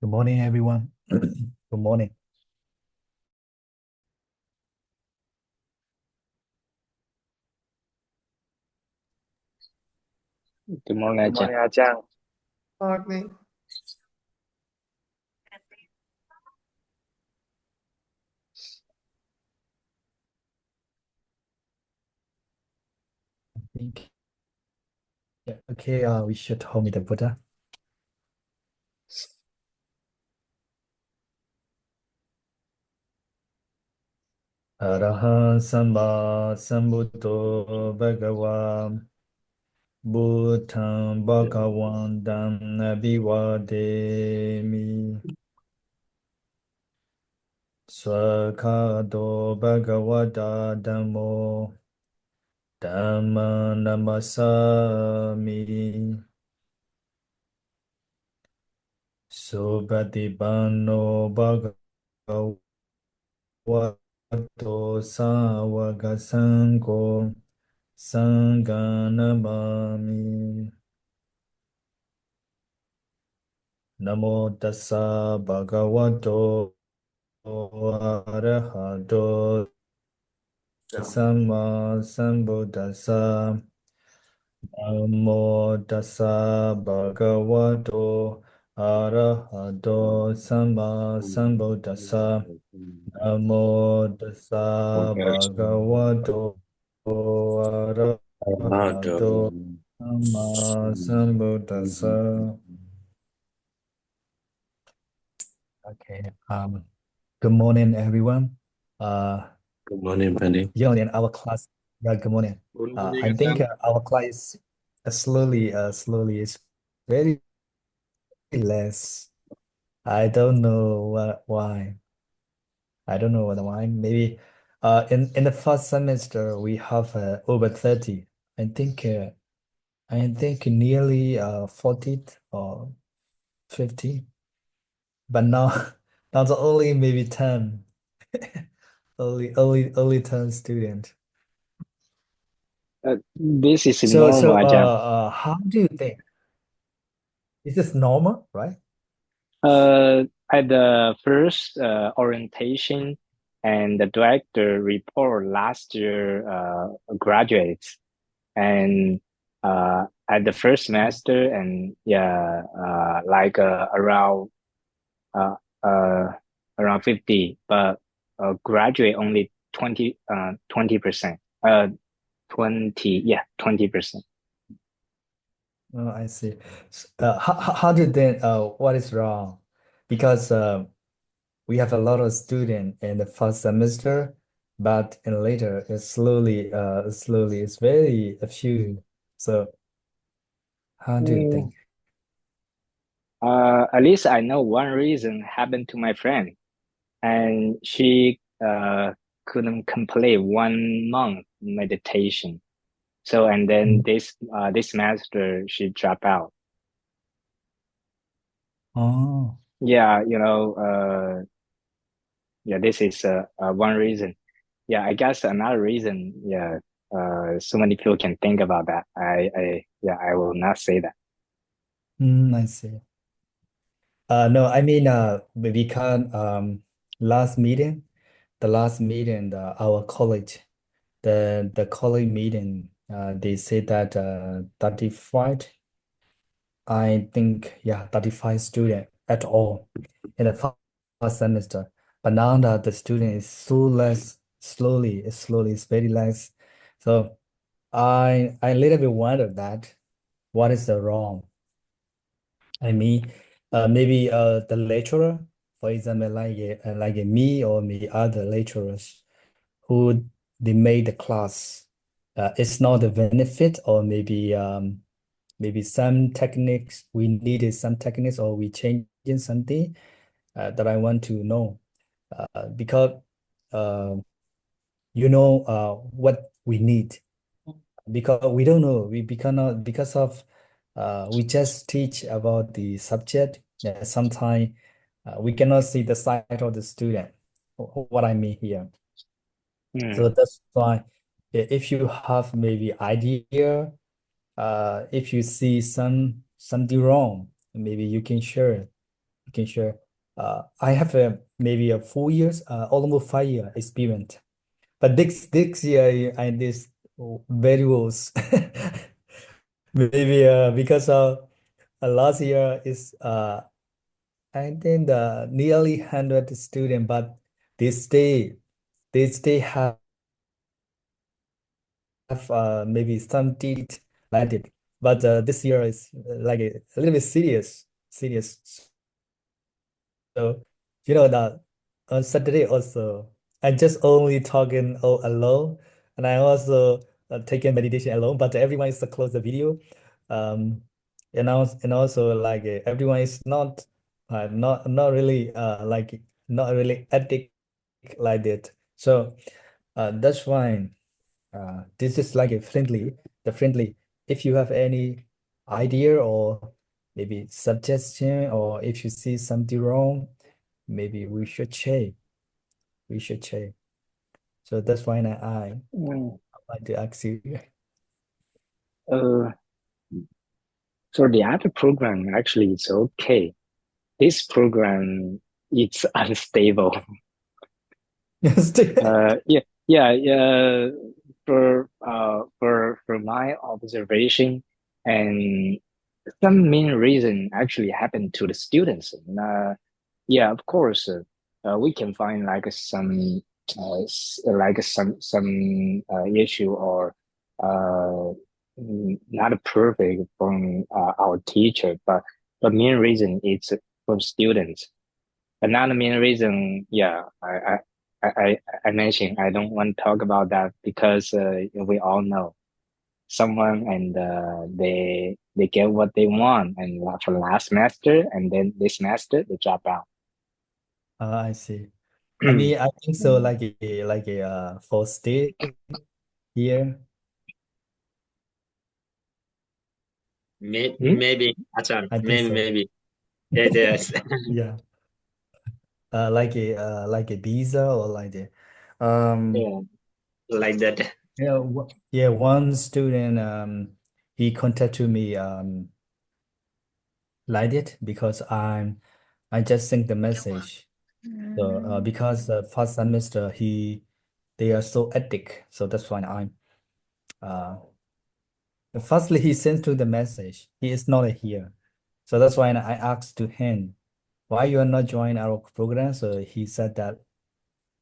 Good morning, everyone. Good morning. Good morning, Good Ajahn. morning, Ajahn. Morning. I think, yeah, okay, we should hold me the Buddha. Araha Samba Sambuddho Bhagavan Bhutan Bhagavandam Abhivademi Swakado Bhagavata Dhammo Dhamma Namasami Subhadipano Bhagavato Sawaka Sangho Sanganamami Namo Tassa Bhagavato Arahato Samma Sambuddhassa Namo Tassa Bhagavato Arahato Samma Sambuddhassa Namo Tassa Bhagavato Arahato Sama Sambuddhasa. Okay. Good morning, everyone. Uh, Good morning, Penny. in our class. Yeah, good morning. Good morning, I think Ajahn. our class slowly is very less. I don't know why. I don't know why. Maybe, in the first semester we have over 30. I think nearly 40 or 50. But now, now it's only maybe 10. Only 10 student. This is So normal, so Ajahn. how do you think? Is this normal, right? At the first orientation and the director report last year graduates, and at the first semester and yeah, uh, uh, around 50, but graduate only 20%. 20%. Oh, I see. How do you think what is wrong? Because we have a lot of student in the first semester, but in later it's slowly it's very a few. So how do you Mm, think? at least I know one reason happened to my friend, and she couldn't complete 1 month meditation. So, and then Mm. this semester she dropped out. Oh. Yeah, yeah, this is one reason. Yeah, I guess another reason. Yeah, so many people can think about that. Yeah, I will not say that. I see. No, I mean, we can last meeting, the last meeting, our college, the college meeting, they say that 35, I think, yeah, 35 student at all in the first semester. But now that the student is so less, slowly, it's very less. So I little bit wonder that what is the wrong? I mean, maybe the lecturer, for example, like me or maybe other lecturers who they made the class, it's not a benefit, or maybe some techniques we needed some techniques, or we changing something that I want to know, because uh, what we need, because we don't know, we cannot, because of we just teach about the subject. Yeah, sometimes we cannot see the side of the student, what I mean here. So Hmm. that's why, if you have maybe idea, if you see something wrong, maybe you can share it. can share. I have maybe a 4 years, almost 5 year experience. But this year I this very worse. Maybe because last year is I think nearly 100 students, but they stay have maybe some teach like it. But this year is like a little bit serious. So that on Saturday also, I just only talking alone, and I also taking meditation alone. But everyone is to close the video, um, and also like everyone is not really like not really ethic like that. So that's fine. This is like a friendly. If you have any idea or maybe suggestion, or if you see something wrong, maybe we should change. We should change. So that's why I Mm, like to ask you. uh, so the other program actually it's okay. This program it's unstable. Yes. Yeah. For my observation, and some main reason actually happened to the students. Yeah, of course, we can find like some issue or uh, not perfect from our teacher, but main reason it's from students. Another main reason, yeah, I mentioned I don't want to talk about that because we all know someone and they get what they want and for last semester and then this semester they drop out. I see. I mean, I think so. Mm. Like a for stay here. Hmm? Maybe, Achan, I think so. maybe. Yes, yes. Yeah. Like a visa or like that. Um. Yeah, like that. Yeah. One student he contacted me like it because I just sent the message. So because first semester they are so ethic, so that's why I'm uh firstly he sends to the message. He is not here. So that's why I asked to him, why you are not joining our program? So he said that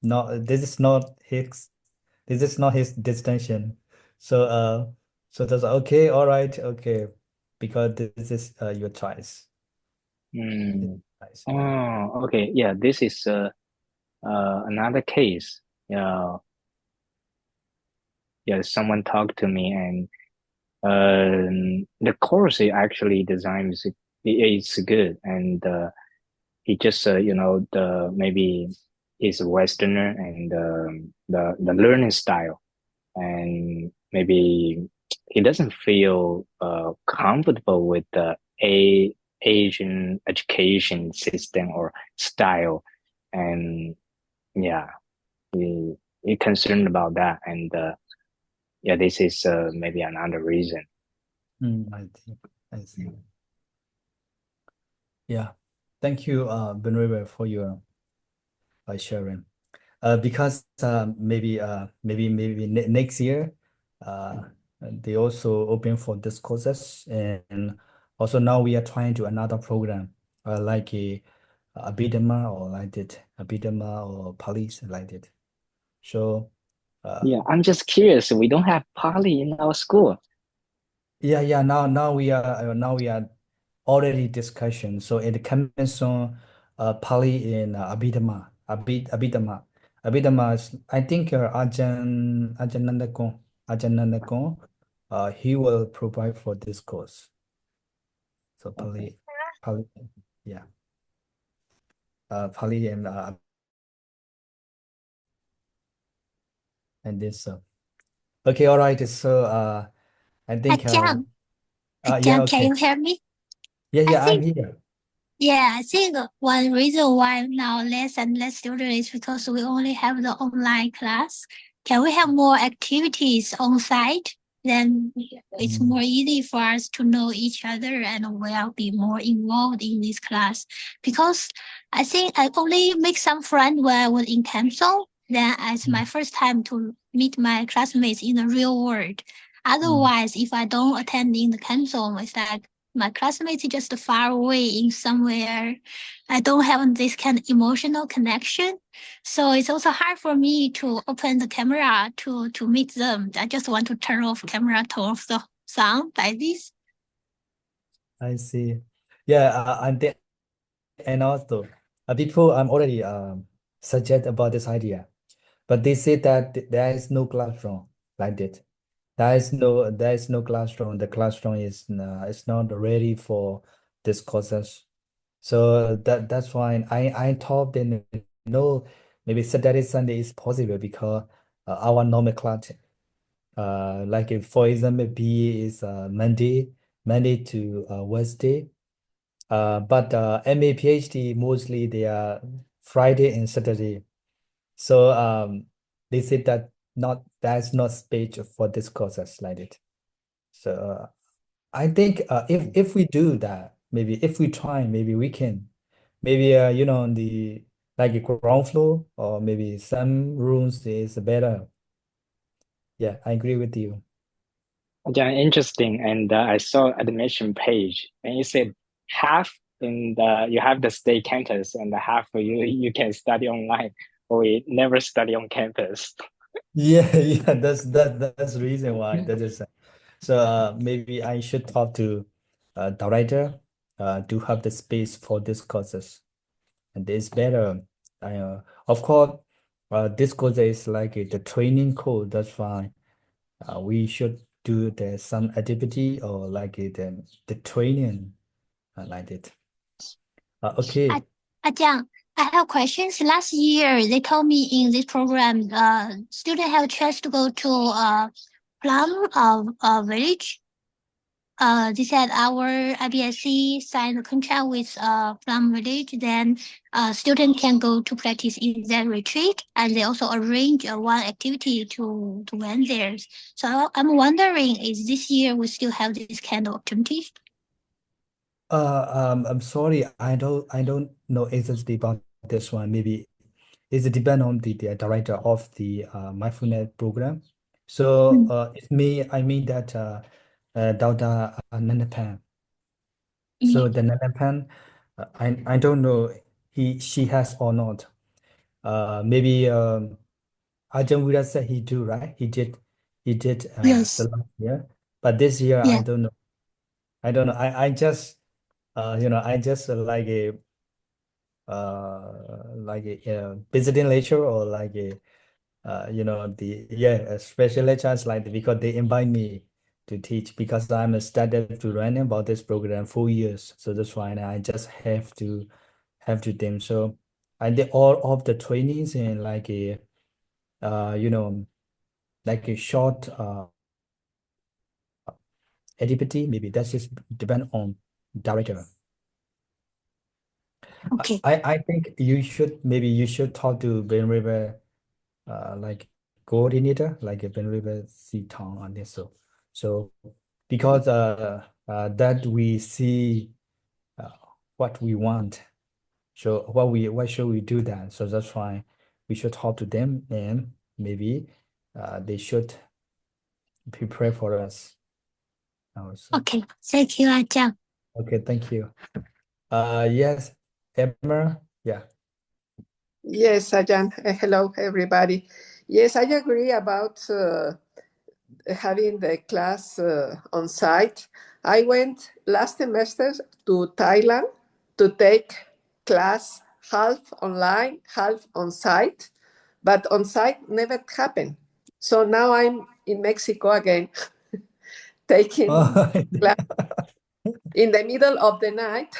no, this is not his distinction. So so that's okay, all right, okay, because this is your choice. Mm. Choice, yeah. Oh, okay. Yeah, this is another case. Yeah, yeah. Someone talked to me, and the course is actually designed is good, and he just the maybe he's a Westerner, and the learning style, and maybe he doesn't feel comfortable with the a Asian education system or style, and yeah, he concerned about that, and yeah, this is maybe another reason. I think I see. Yeah. Thank you, Benriver, for your sharing. Because maybe next year, uh, they also open for this courses, and also now we are trying to another program, like a Abhidhamma or like that, Abhidhamma or police like that. So, uh, Yeah, I'm just curious. We don't have Pali in our school. yeah. Now we are already discussion. So it comes on Pali in Abhidhamma is, I think Ajan Nandakon, he will provide for this course. So Okay. Pali, yeah, Pali and this. Okay, all right. So I think Achan, yeah, Achan, can okay, you hear me? I yeah, I'm think, here. yeah, I think one reason why now less and less students is because we only have the online class. Can we have more activities on site? then it's more easy for us to know each other and will be more involved in this class. Because I think I only make some friends when I was in council. Then it's my first time to meet my classmates in the real world. Otherwise, if I don't attend in the council, it's like my classmates are just far away in somewhere. I don't have this kind of emotional connection. So it's also hard for me to open the camera to meet them. I just want to turn off camera, turn off the sound like this. I see. Yeah, and also people already suggest about this idea, but they say that there is no classroom like that. There is no classroom. The classroom is not ready for this courses. So that's why I thought that no, maybe Saturday Sunday is possible because our normal class like if, for example, B is Monday to Wednesday. But MA PhD mostly they are Friday and Saturday. So they said that not there's not space for this courses like it. So I think if we do that, maybe if we try, maybe we can. Maybe on the like a ground floor or maybe some rooms is better. Yeah, I agree with you. Yeah, interesting. And I saw admission page, and it said half in the you have the state campus, and the half you can study online, or we never study on campus. Yeah, yeah, that's the reason why that is. So maybe I should talk to director to have the space for these courses, and it's better. Of course, this course is like the training course. That's why we should do some activity or like the training like it. Okay. Jiang, I have questions. Last year, they told me in this program, students have a chance to go to Plum Village. They said our IBSC signed a contract with Plum Village. Then students can go to practice in that retreat, and they also arrange one activity to went there. So I'm wondering, is this year we still have this kind of opportunity? I'm sorry, I don't know exactly about this one. Maybe it depend on the director of the mindfulness program. So I mean that Dr. Nanapan. So the Nanapan, I don't know she has or not. Maybe Ajahn Vira said he do, right? He did the Yes. last year, but this year Yeah. I don't know. I don't know. I just I just like a visiting lecture or like a a special lectures like because they invite me to teach because I'm a started to learn about this program 4 years. So that's why I just have to them. So I did all of the trainings and like a like a short activity. Maybe that's just depend on director. Okay. I think you should talk to Ben River like coordinator, like a Ben River C town on this. So because that we see uh, what we want. So what should we do that? So that's why we should talk to them and maybe they should prepare for us also. Okay. Thank you, Jiang. Okay, thank you. Yes, Emma. Yeah. Yes, Ajan. Hello, everybody. Yes, I agree about having the class on site. I went last semester to Thailand to take class half online, half on site, but on site never happened. So now I'm in Mexico again, taking Oh, class in the middle of the night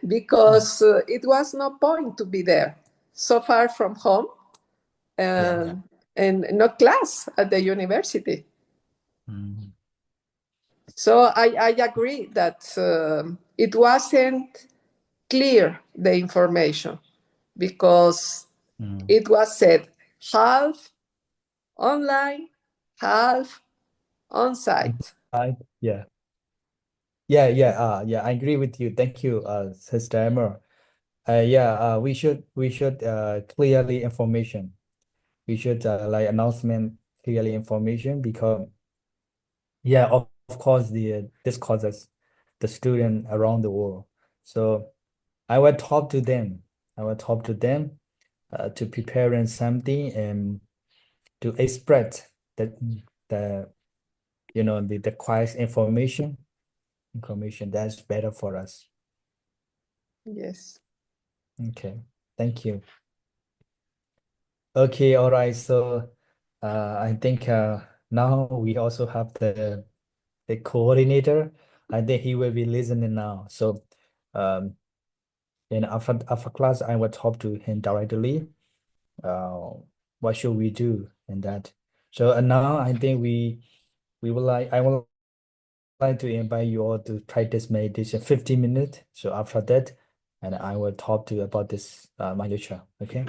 because it was no point to be there so far from home yeah. and no class at the university. Mm, So I agree that it wasn't clear, the information, because mm, it was said half online, half On site. Yeah. Yeah, I agree with you. Thank you, Sister Emma. Yeah, we should clearly information. We should like announcement clearly information because yeah, of course this causes the student around the world. So I will talk to them. I will talk to them to preparing something and to express the the quiet information that's better for us. Yes. Okay, thank you. Okay, all right. So I think now we also have the coordinator. I think he will be listening now. So um in after class, I will talk to him directly. Uh, what should we do in that? So now I think we would like I would like to invite you all to practice meditation 15 minutes. So after that, and I will talk to you about this mantra. Okay.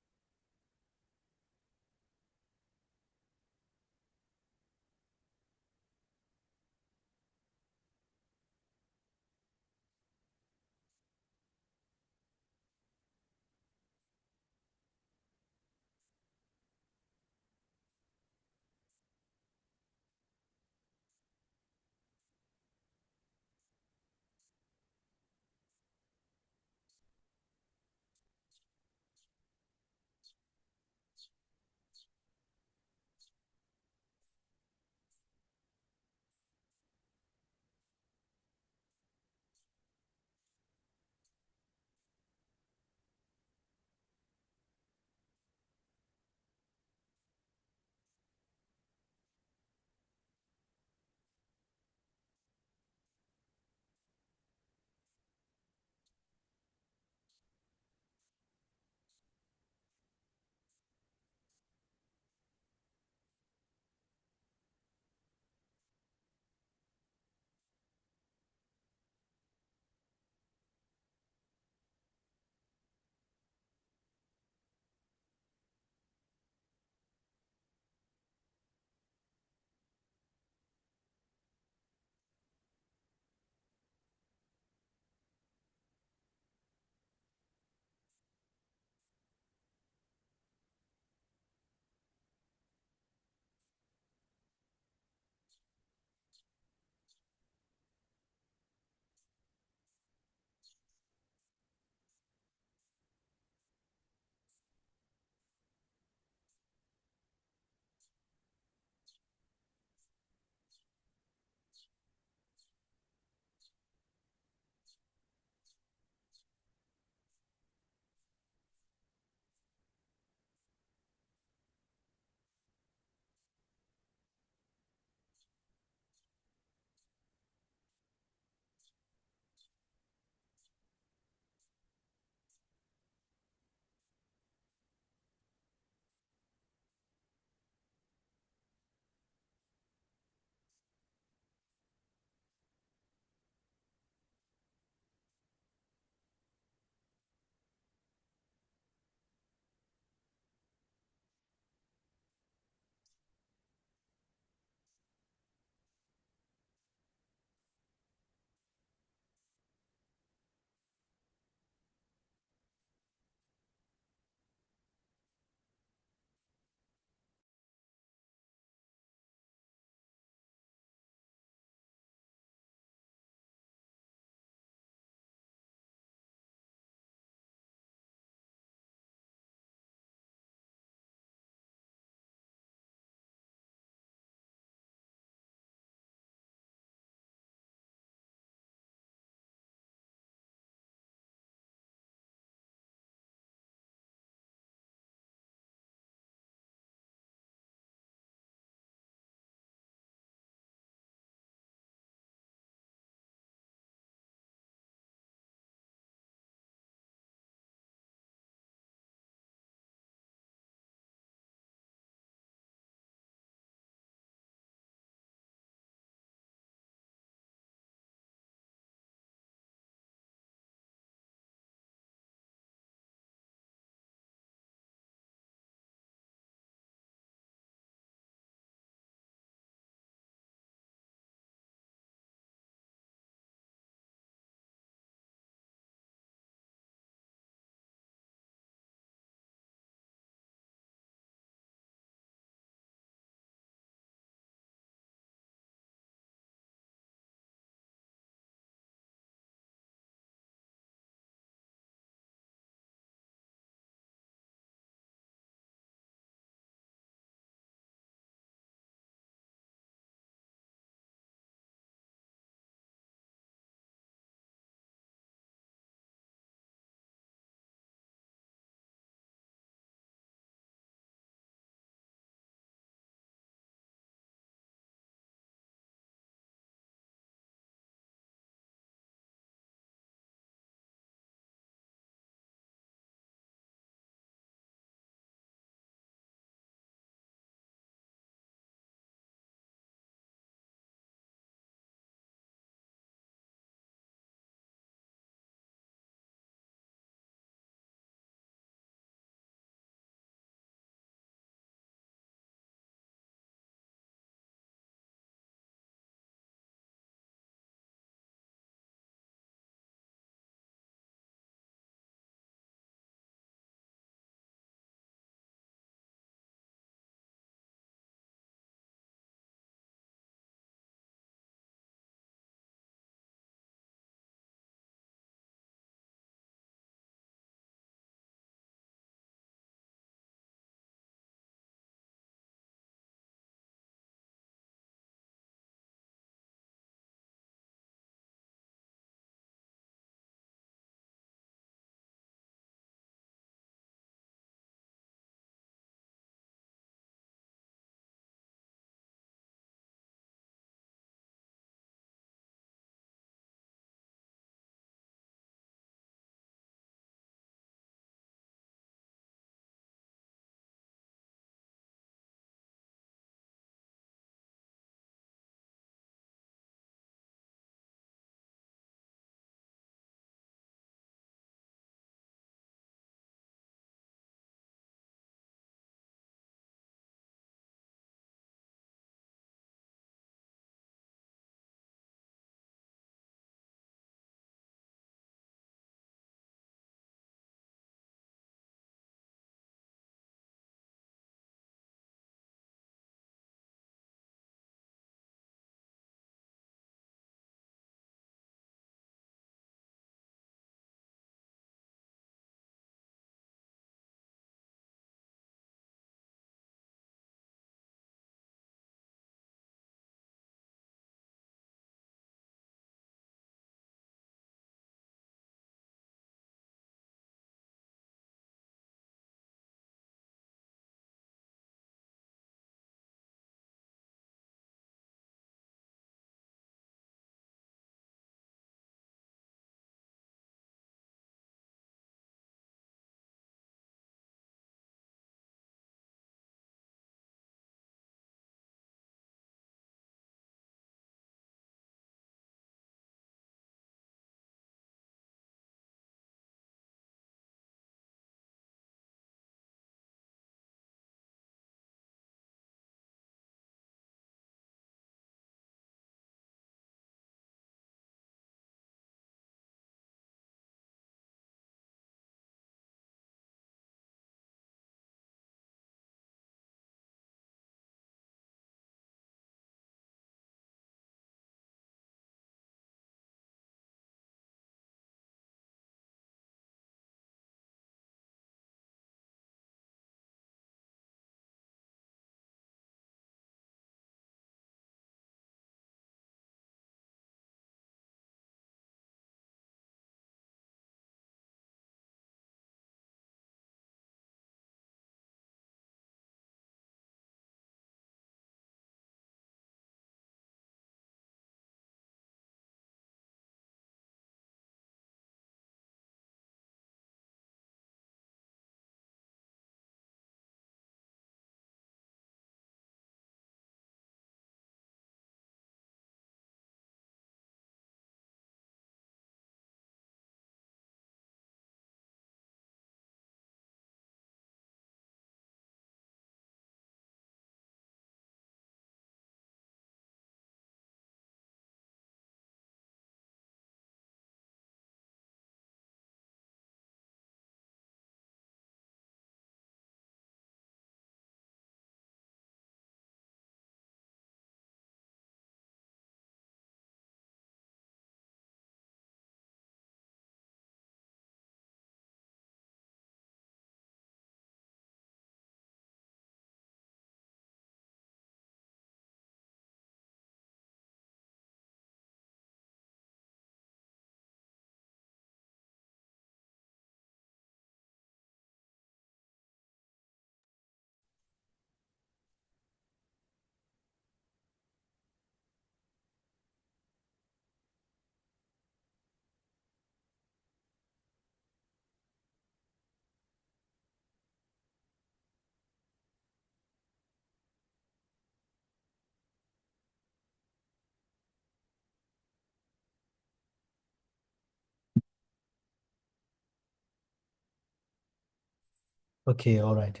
Okay, all right.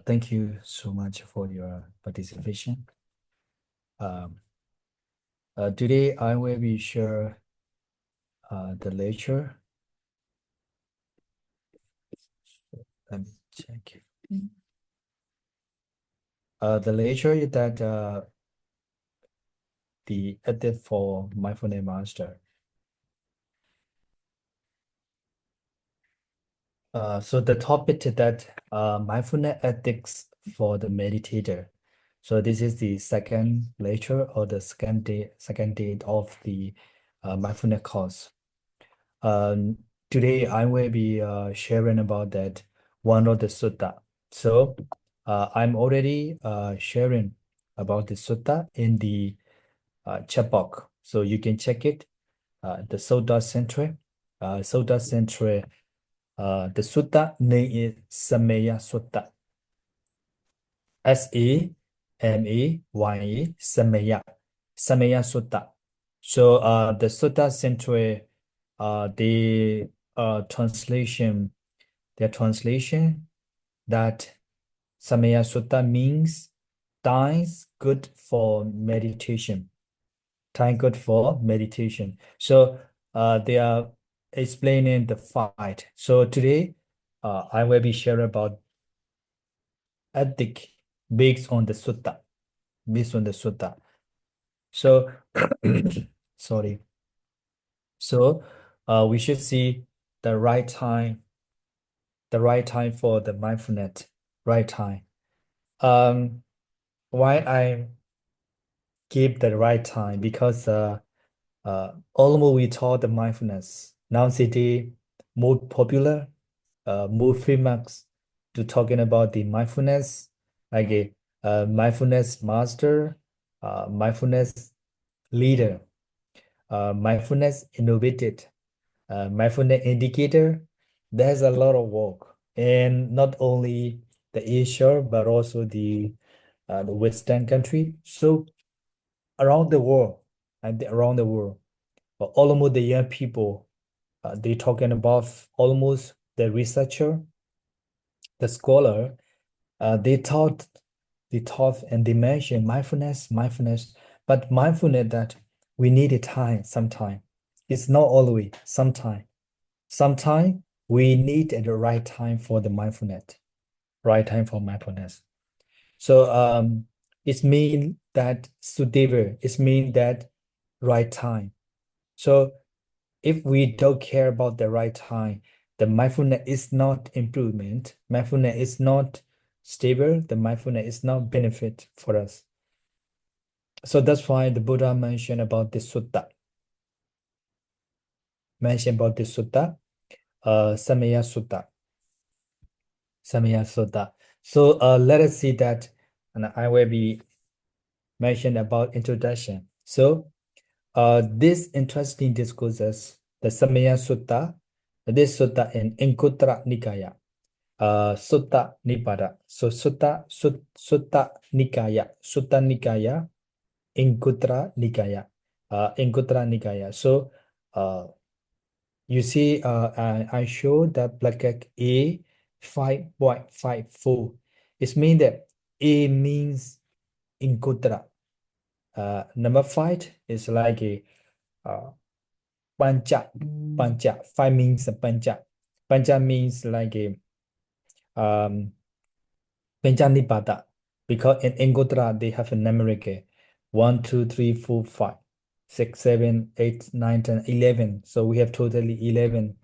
Thank you so much for your participation. Um, Today I will be share the lecture. Let me check. The lecture is that the edit for mindfulness master. So the topic is that mindfulness ethics for the meditator. So this is the second lecture or the second day of the mindfulness course. Um, Today I will be sharing about that one of the sutta. So I'm already sharing about the sutta in the chat box, so you can check it. The Sutta Central, Sutta Central. The sutta name is Samaya Sutta. Samaya, Samaya Sutta. So the Sutta Central, the translation, their translation that Samaya Sutta means times good for meditation. Time good for meditation. So they are explaining the fight. So today I will be sharing about ethic based on the sutta, based on the sutta. So sorry. So we should see the right time for the mindfulness, right time. Why I give the right time? Because almost we taught the mindfulness. Nowadays, more popular, more famous to talking about the mindfulness, like a mindfulness master, mindfulness leader, mindfulness innovated, mindfulness indicator. There's a lot of work, and not only the Asia but also the Western country. So around the world, around the world, almost the young people, they talking about almost the researcher, the scholar, they taught and they mentioned mindfulness, but mindfulness that we need a time, sometime. It's not always, sometime. Sometime we need at the right time for the mindfulness, right time for mindfulness. So it means that suitable, it means that right time. So if we don't care about the right time, the mindfulness is not improvement, mindfulness is not stable, the mindfulness is not benefit for us. So that's why the Buddha mentioned about this sutta. Samaya Sutta. Samaya Sutta. So let us see that, and I will be mentioned about introduction. So this interesting discourses, the Samaya Sutta, this sutta in Anguttara Nikaya. Sutta Nipada. So Sutta Nikaya. Sutta Nikaya. Anguttara Nikaya. Anguttara Nikaya. So you see, I show that bracket A 5.54. It means that A means Anguttara. Number 5 is like a Pancha. Pancha. 5 means a Pancha. Pancha means like a Panchanipada, because in Anguttara they have a numeric 1, 2, 3, 4, 5, 6, 7, 8, 9, 10, 11. So we have totally 11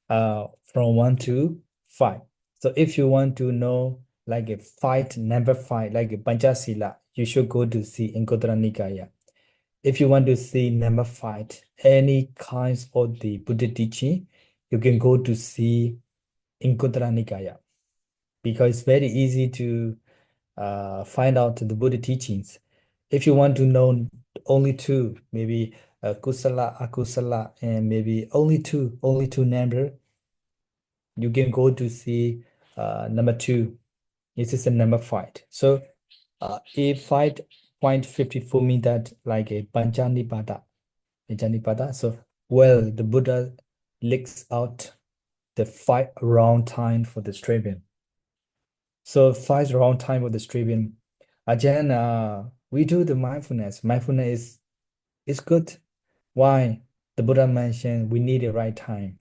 from 1 to 5. So if you want to know like a fight, number 5, like a Panchasila, you should go to see Anguttara Nikaya. If you want to see number 5, any kinds of the Buddha teaching, you can go to see Anguttara Nikaya, because it's very easy to find out the Buddha teachings. If you want to know only two, maybe kusala, akusala, and maybe only two number, you can go to see number 2. This is the number 5. So a 5.54 means that like a Panchanipada. Panchanipada. So well, the Buddha licks out the 5 round time for the striving. So find the wrong time for the streaming. Again, we do the mindfulness. Mindfulness is good. Why? The Buddha mentioned we need the right time.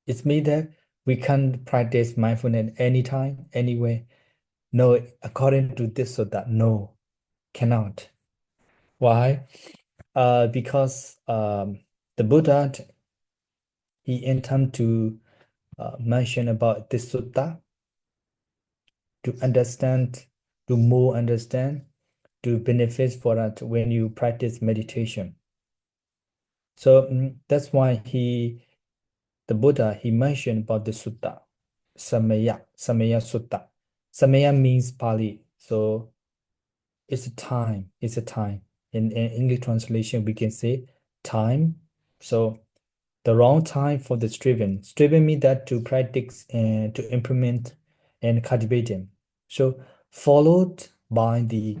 It's mean that we can practice mindfulness anytime, anywhere. No, according to this or that, no, cannot. Why? Because the Buddha, he intend to mention about this sutta to understand, to more understand, to benefit for that when you practice meditation. So that's why the Buddha, he mentioned about the sutta, Samaya Sutta. Samaya means Pali, so it's a time, it's a time. In English translation, we can say time. So the wrong time for the striven. Striven means that to practice and to implement and cultivate them. So followed by the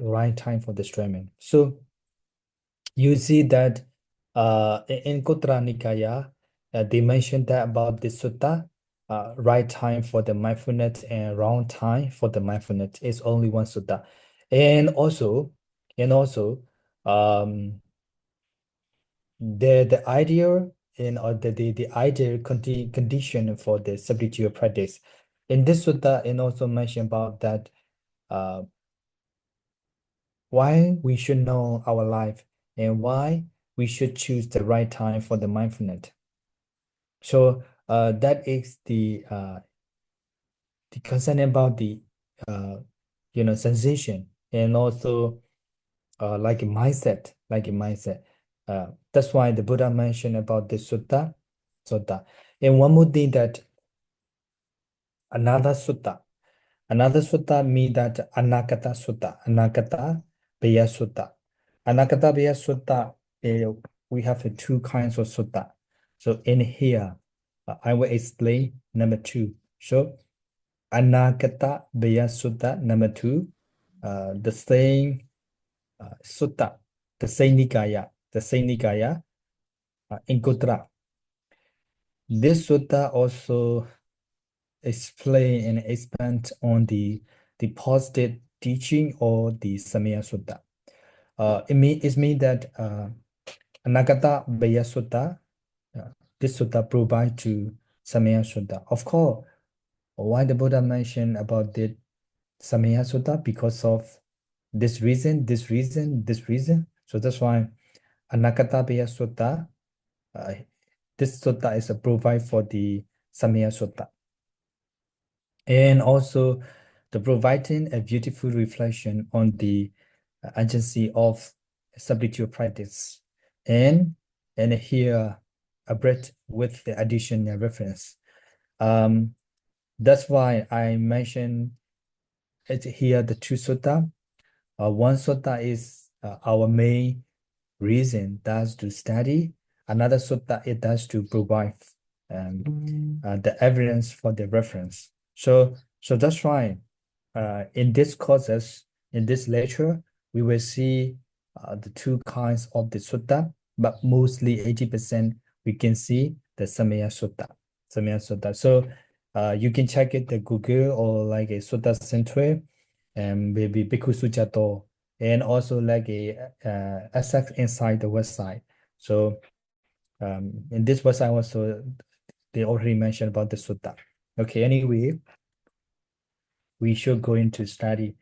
right time for the striven. So you see that in Kutra Nikaya, they mentioned that about the sutta, right time for the mindfulness and wrong time for the mindfulness is only one sutta. And also, um, the ideal and or the ideal condition for the spiritual practice. In this sutta, and also mention about that why we should know our life and why we should choose the right time for the mindfulness. So that is the concern about the sensation and also like a mindset, that's why the Buddha mentioned about the sutta. And one more thing that another sutta means that anakata beya sutta. Anakata beya sutta, we have two kinds of sutta. So in here, I will explain number two. So anakata beya sutta number two, the same sutta, the same nikaya, in Kutra. This sutta also explain and expand on the positive teaching or the Samaya Sutta. It means that Anagata Baya Sutta, this sutta provide to Samaya Sutta. Of course, why the Buddha mentioned about the Samaya Sutta? Because of this reason, this reason, this reason. So that's why Anagata Baya Sutta, this sutta is a provide for the Samaya Sutta. And also the providing a beautiful reflection on the agency of spiritual practice. And here a breath with the additional reference. That's why I mentioned it here, the two sutta. One sutta is our main reason, that's to study. Another sutta, it does to provide the evidence for the reference. So that's why in this courses, in this lecture, we will see the two kinds of the sutta, but mostly 80% we can see the Samaya Sutta. So you can check it the Google or like a Sutta Center and maybe Bhikkhu Sujato, and also like a access inside the website. So in this website also they already mentioned about the sutta. Okay, anyway, we should go into study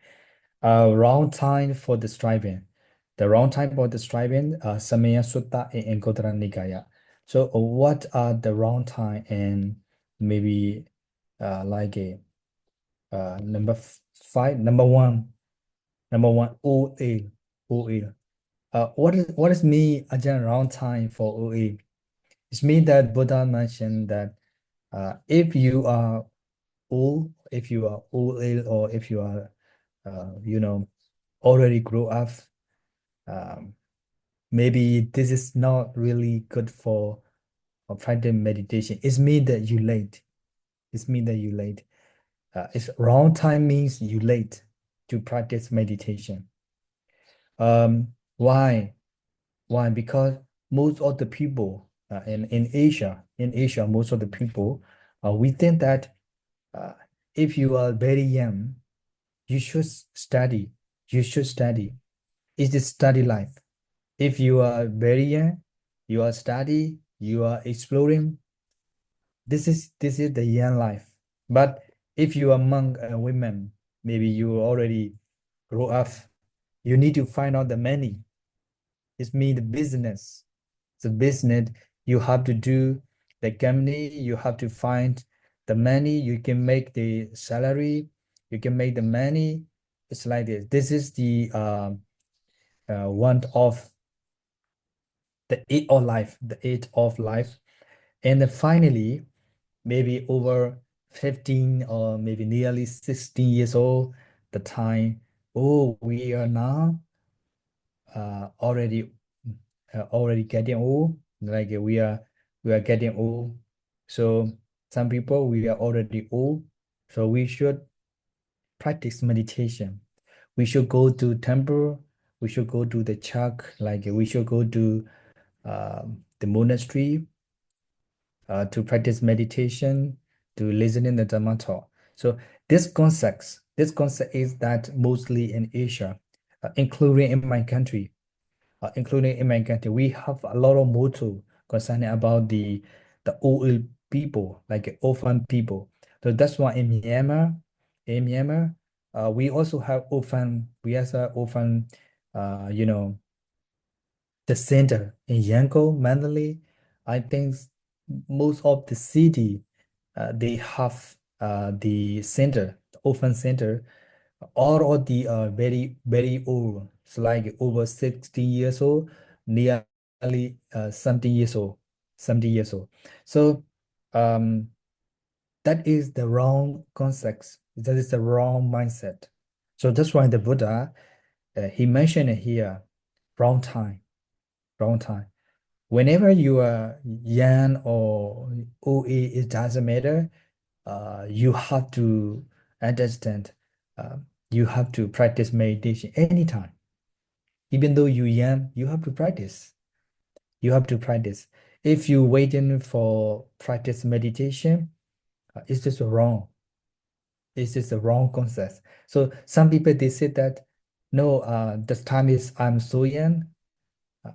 wrong time for the striving. The wrong time for the striving, Samaya Sutta and Anguttara Nikaya. So what are the wrong time and maybe like a number five, number one, OA. What is me again wrong time for OA? It's mean that Buddha mentioned that if you are old, if you are old or if you are already grow up, maybe this is not really good for practice meditation. It's mean that you late. It's mean that you late. It's wrong time means you late to practice meditation. Why? Why? Because most of the people in Asia, most of the people, we think that if you are very young, you should study. You should study. It's a study life. If you are very young, you are study, you are exploring. This is the young life. But if you are among women, maybe you already grow up, you need to find out the money. It means the business. The business you have to do the company, you have to find the money, you can make the salary, you can make the money. It's like this. This is the one of the eight of life, the eight of life. And then finally, maybe over 15 or maybe nearly 16 years old, the time, oh, we are now already getting old, like we are getting old. So some people we are already old, so we should practice meditation. We should go to temple, we should go to the church, like we should go to the monastery to practice meditation, to listen in the Dhamma talk. So this concept is that mostly in Asia, including in my country, we have a lot of motto concerning about the old people, like orphan people. So that's why in Myanmar, we also have orphan, you know, the center in Yangon, Mandalay. I think most of the city, they have the center, the orphan center. All of the very very old, it's like over 60 years old, nearly 70 years old. So um, that is the wrong concept. That is the wrong mindset. So that's why the Buddha, he mentioned it here, wrong time, wrong time. Whenever you are young or old, it doesn't matter. You have to understand. Uh, you have to practice meditation anytime. Even though you're young, you have to practice. You have to practice. If you waiting for practice meditation, it's just wrong. It's just a wrong concept. So some people they say that no, this time is I'm so young,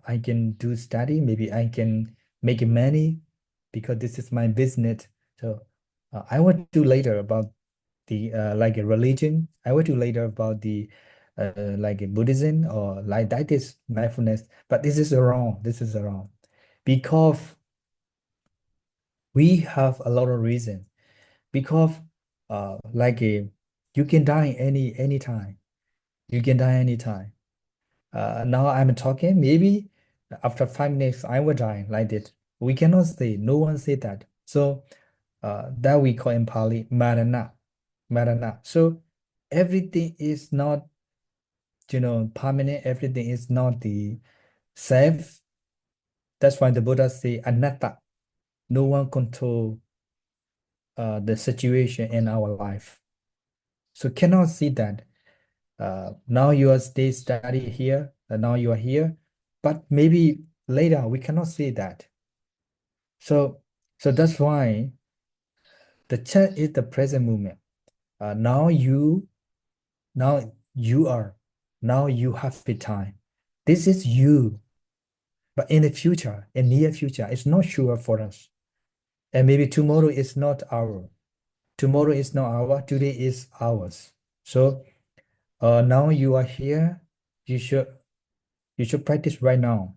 I can do study, maybe I can make money because this is my business. So I will do later about the like a religion. I will do later about the like a Buddhism or like that is mindfulness. But this is wrong. This is wrong because we have a lot of reason. Because like you can die anytime. You can die anytime. Now I'm talking, maybe after 5 minutes I will die like that. We cannot say, no one say that. So that we call in Pali marana. Marana. So everything is not, permanent. Everything is not the safe. That's why the Buddha say anatta. No one control the situation in our life. So cannot see that. Now you are stay study here, now you are here, but maybe later we cannot see that. So that's why the chat is the present moment. Now now you are, now you have the time. This is you, but in the future, in near future, it's not sure for us. And maybe tomorrow is not our. Tomorrow is not our. Today is ours. So now you are here. You should practice right now.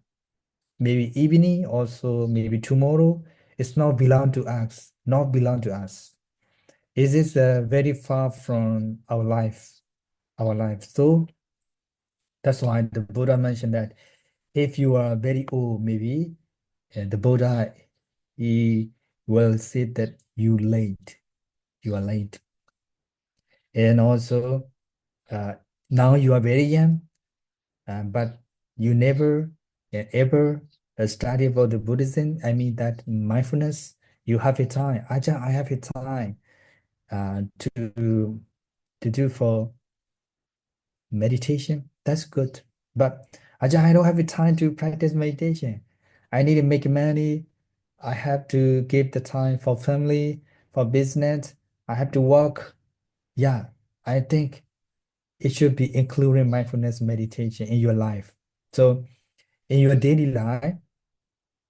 Maybe evening, also maybe tomorrow. It's not belong to us. Not belong to us. It is very far from our life. Our life. So that's why the Buddha mentioned that if you are very old, maybe the Buddha he will say that you late. You are late. And also uh, now you are very young, but you never ever study about the Buddhism. I mean that mindfulness. You have a time. Ajahn, I have a time to do for meditation. That's good. But Ajahn, I don't have a time to practice meditation. I need to make money. I have to give the time for family, for business. I have to work. yeah, I think it should be including mindfulness meditation in your life. So in your daily life,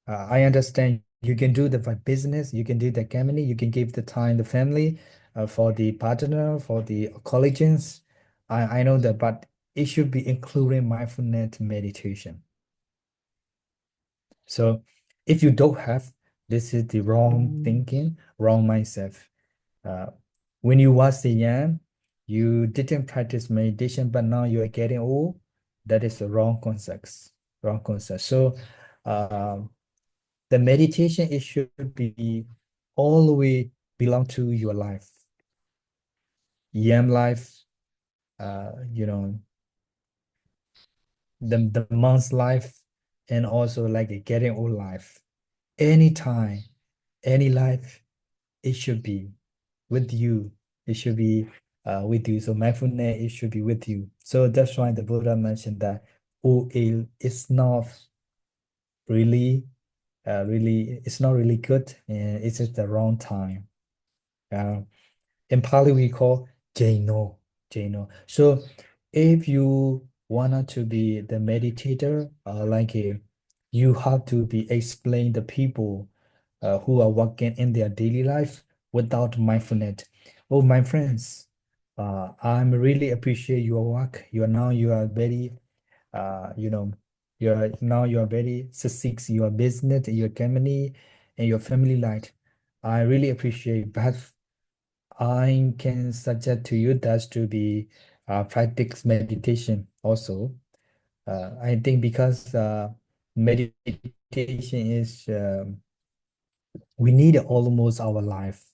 I understand you can do the business, you can do the company, you can give the time, the family, for the partner, for the colleagues. I know that, but it should be including mindfulness meditation. So if you don't have, this is the wrong thinking, wrong mindset. Uh, when you was young, you didn't practice meditation, but now you are getting old. That is the wrong concept. Wrong concept. So the meditation, it should be all the way belong to your life. Young life, you know, the month's life, and also like a getting old life. Anytime, any life, it should be with you. It should be with you. So mindfulness, it should be with you. So that's why the Buddha mentioned that OA is not really, it's not really good, and it's just the wrong time. Uh, in Pali, we call Jaino, Jaino. So if you wanted to be the meditator, you have to be explain the people who are working in their daily life without mindfulness. Oh, my friends, I'm really appreciate your work. You are very, you know, you are very success, your business, your company, and your family life. I really appreciate, but I can suggest to you that to be practice meditation also. I think because meditation is we need it almost our life.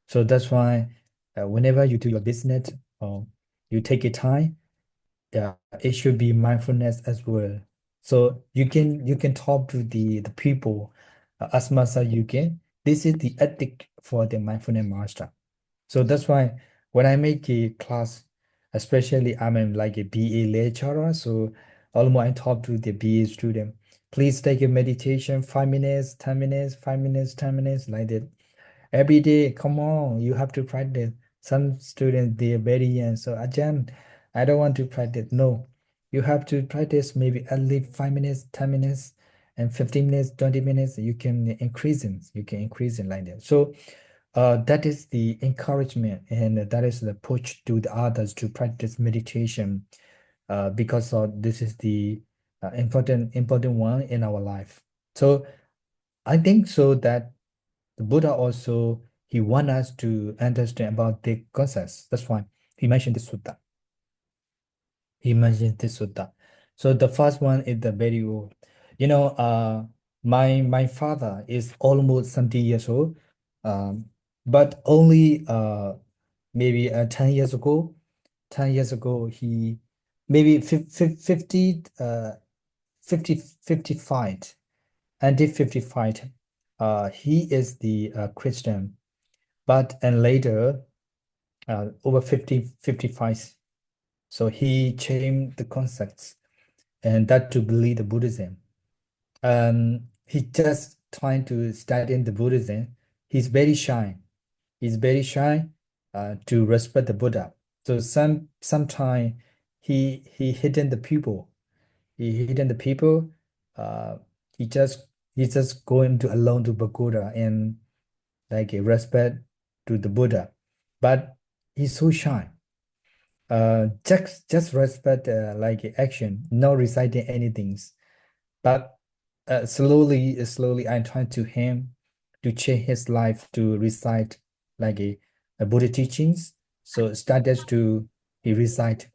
So that's why whenever you do your business or you take your time, yeah, it should be mindfulness as well. So you can talk to the people as much as you can. This is the ethic for the mindfulness master. So that's why when I make a class, especially I'm in like a BA lecturer, so almost I talk to the BA student. Please take a meditation, 5 minutes, 10 minutes, 5 minutes, 10 minutes, like that. Every day, come on, you have to practice. Some students, they're very young. So, Ajahn, I don't want to practice. No, you have to practice maybe at least 5 minutes, 10 minutes, and 15 minutes, 20 minutes. You can increase it. You can increase it like that. So, that is the encouragement, and that is the push to the others to practice meditation, because this is the important one in our life. So, I think so that the Buddha also he want us to understand about the concepts. That's why he mentioned this sutta. He mentioned this sutta. So the first one is the very old. My father is almost 70 years old, um, but only maybe 10 years ago, 10 years ago he maybe 50, 50, 55, until 55. He is the Christian. But and later, over 50, 55, so he changed the concepts and that to believe the Buddhism. He just trying to study in the Buddhism. He's very shy. He's very shy to respect the Buddha. So sometime he hidden the people. He hidden the people. Uh, he just he just going to alone to Pagoda and like a respect to the Buddha, but he's so shy. Just respect like action, not reciting anything. But slowly, I'm trying to him to change his life to recite like a Buddha teachings. So started to he recite,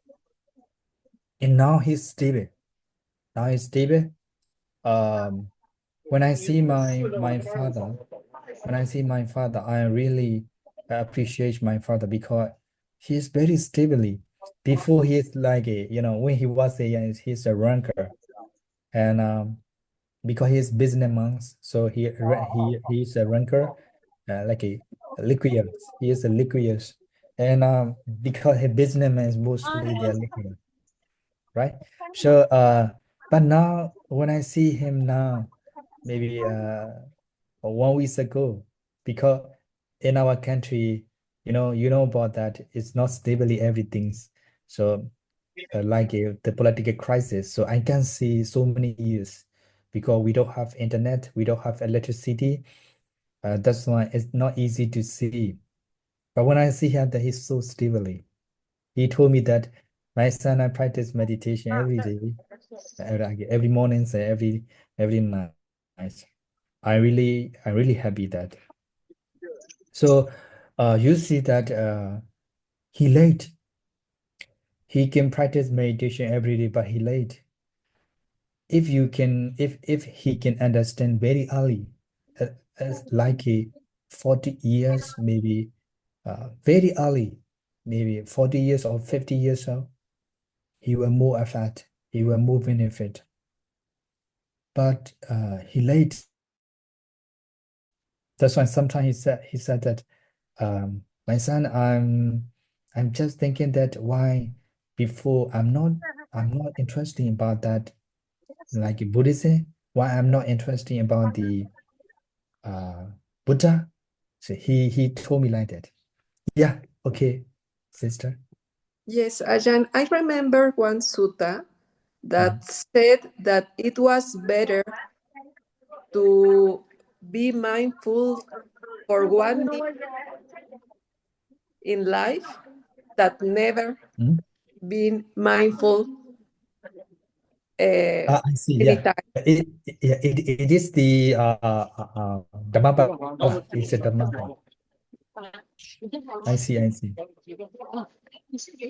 and now he's stable. Now he's stable. Um, when I see my father. When I see my father, I really appreciate my father because he is very stably. Before he is like when he was a young, he's a ranker, and because he is businessman, so he's a ranker, like a liquidus. He is a liquidus, and because his businessmen mostly they are liquid, right? So but now when I see him now, maybe 1 week ago, because in our country you know about that. It's not stably everything's. So like the political crisis. So I can see so many years because we don't have internet, we don't have electricity. That's why it's not easy to see. But when I see him, that he's so stably. He told me that my son, I practice meditation every day, like every morning, so every night. I'm really happy that. So you see that he late. He can practice meditation every day, but he late. If he can understand very early, uh, as like 40 years, maybe very early, maybe 40 years or 50 years old, he will more effect, he will more benefit. But he late. That's why sometimes he said that my son, I'm just thinking that why before I'm not interested about that like Buddhism, why I'm not interested about the uh Buddha. So he told me like that. Yeah, okay, sister. Yes, Ajahn, I remember one sutta Mhm. that said that it was better to be mindful for 1 minute in life that never Mhm. been mindful I see. Yeah, anytime. it is the Dhammapada. It's a Dhammapada. I see. I see.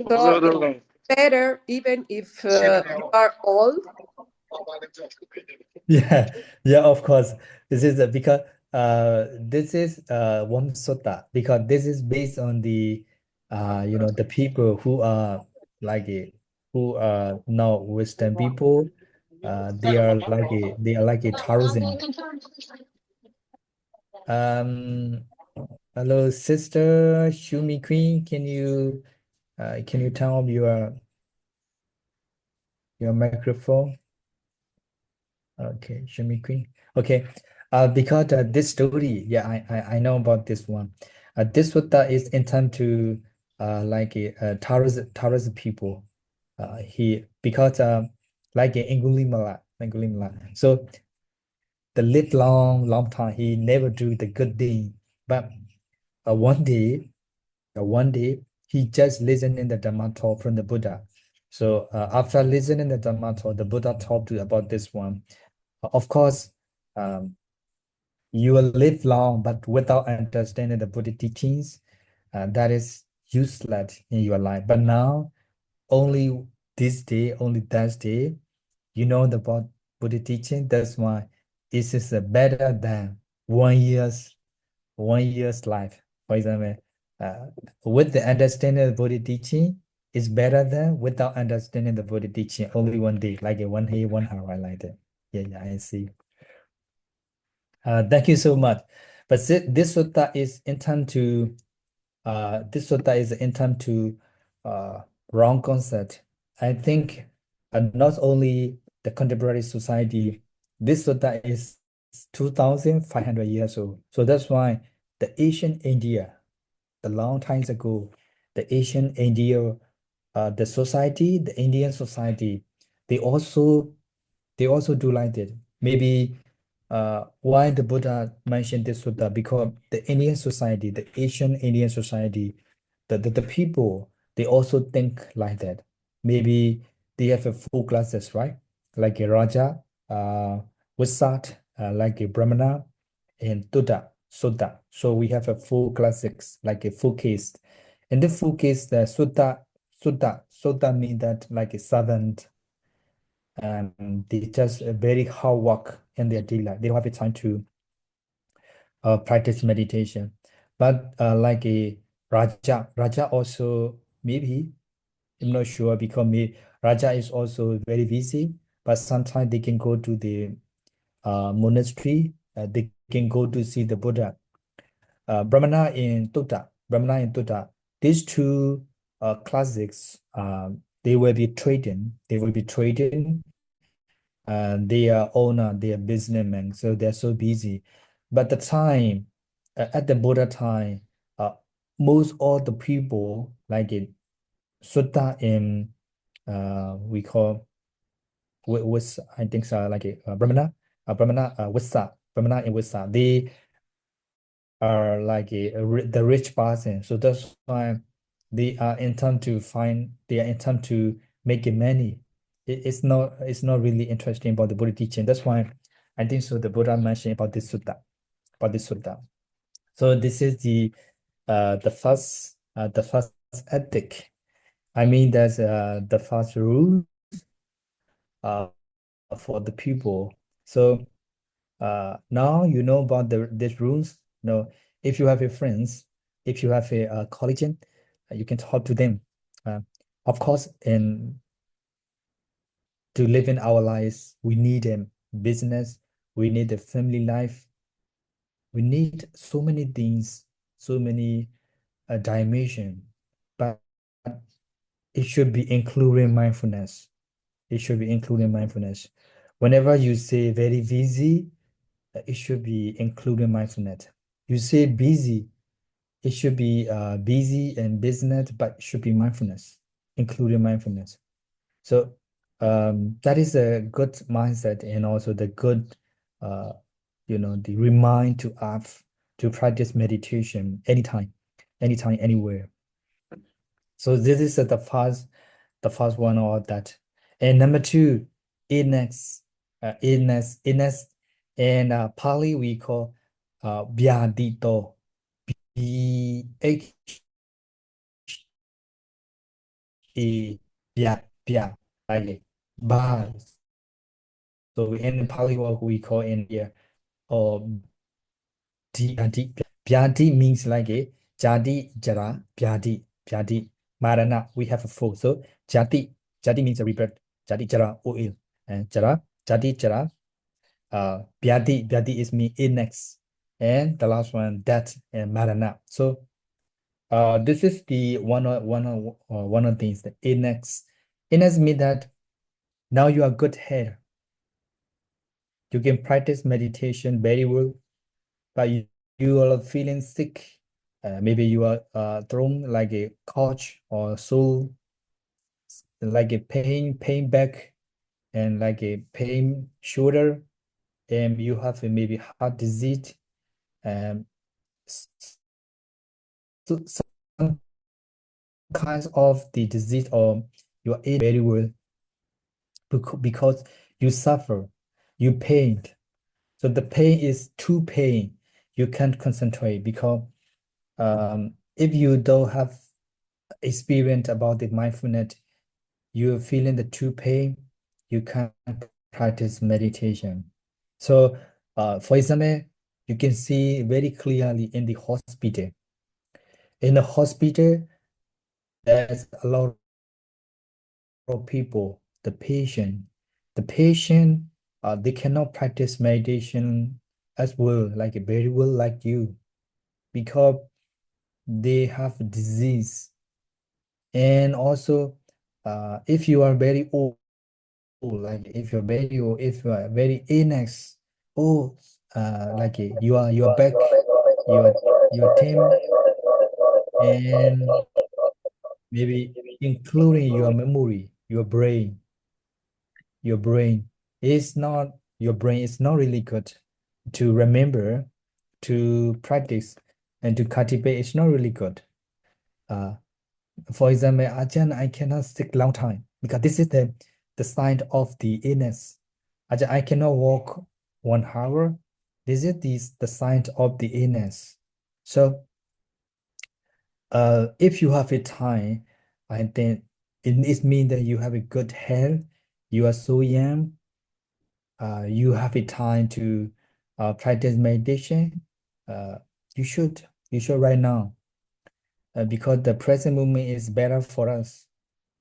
So it's better even if you are old. Yeah, yeah, of course. This is because this is one sutta because this is based on the the people who are like who are now Western people. They are like a Taoism. Um, Hello, sister Shumi Queen. Can you turn on your microphone? Okay, Shumi Queen. Okay, because this story, yeah, I know about this one. This Sutta is intended to like a Taurus people. He because like a Angulimala. So the live long time. He never do the good thing, but one day, one day he just listened in the Dhamma talk from the Buddha. So after listening the Dhamma talk, the Buddha talked about this one. Of course, um, you will live long, but without understanding the Buddha teachings, that is useless in your life. But now, only this day, only that day, you know about Buddha teaching. That's why it is better than 1 year's 1 year's life. For example, uh, with the understanding of the Buddha teaching is better than without understanding the Buddha teaching only 1 day, like a 1 day, 1 hour like that. Yeah, yeah, I see. Thank you so much. But this sutta is intended to uh, wrong concept. I think not only the contemporary society, this sutta is 2,500 years old. So that's why the ancient India, the long times ago, the ancient India, the society, the Indian society, they also they also do like that. Maybe why the Buddha mentioned this sutta because the Indian society, the Asian Indian society, the people, they also think like that. Maybe they have a full classes, right? Like a Raja, Visat, like a Brahmana, and Tuda, Sutta. So we have a full classics, like a full case. In the full case, the Sutta mean that like a servant, and they just very hard work in their daily life. They don't have the time to practice meditation. But like a Raja also maybe, I'm not sure because me Raja is also very busy, but sometimes they can go to the monastery, they can go to see the Buddha. Brahmana in Tota, these two classics, they will be trading, and they are owner, they are businessmen, so they're so busy. But the time at the Buddha time, uh, most all the people like it sutta in we call with I think like a Brahmana Brahmana in Vissa, they are like the rich person. So that's why they are intent to make it money. It's not really interesting about the Buddha teaching. That's why I think so the Buddha mentioned about this sutta. So this is the first ethic. I mean that's the first rule uh for the people. So now you know about these rules. If you have a friends, if you have a collegian, you can talk to them. Uh, of course, and to live in our lives, we need a business, we need a family life, we need so many things, so many dimension, but it should be including mindfulness. It should be including mindfulness. Whenever you say very busy, it should be including mindfulness. You say busy, it should be busy and business, but it should be mindfulness, including mindfulness. So that is a good mindset and also the good, uh, the remind to us to practice meditation anytime, anywhere. So this is the first one or that. And number two, illness, and Pali we call Vyadito, Bya, like bar. So in Pali what we call in here, or Vyadi means like a Jadi, Jara, Vyadi, Marana. We have a four. So Jadi means a rebirth. Jadi, Jara, oil. And Jadi, Jara. Vyadi is me illness. And the last one, death and Marana. So this is the one of things, the illness. Illness means that now you are good health. You can practice meditation very well, but you are feeling sick. Maybe you are thrown like a couch or soul, like a pain back, and like a pain shoulder, and you have a maybe heart disease, um, so some kinds of the disease, or you are ill very well because you suffer, you pain. So the pain is too pain. You can't concentrate because if you don't have experience about the mindfulness, you're feeling the true pain, you can't practice meditation. So, for example, you can see very clearly in the hospital. In the hospital, there's a lot of people, the patient, they cannot practice meditation as well, like very well like you, because they have disease. And also, if you are very old, like if you're very old, if you are very illness, oh, like your back, your team, and maybe including your memory, your brain your brain is not really good to remember, to practice, and to cultivate. It's not really good. Uh, For example, Ajahn, I cannot stick long time because this is the sign of the illness. Ajahn, I cannot walk 1 hour. This is the sign of the illness. So, if you have a time, I think it means that you have a good health. You are so young. You have a time to practice meditation. Uh, you should right now because the present moment is better for us.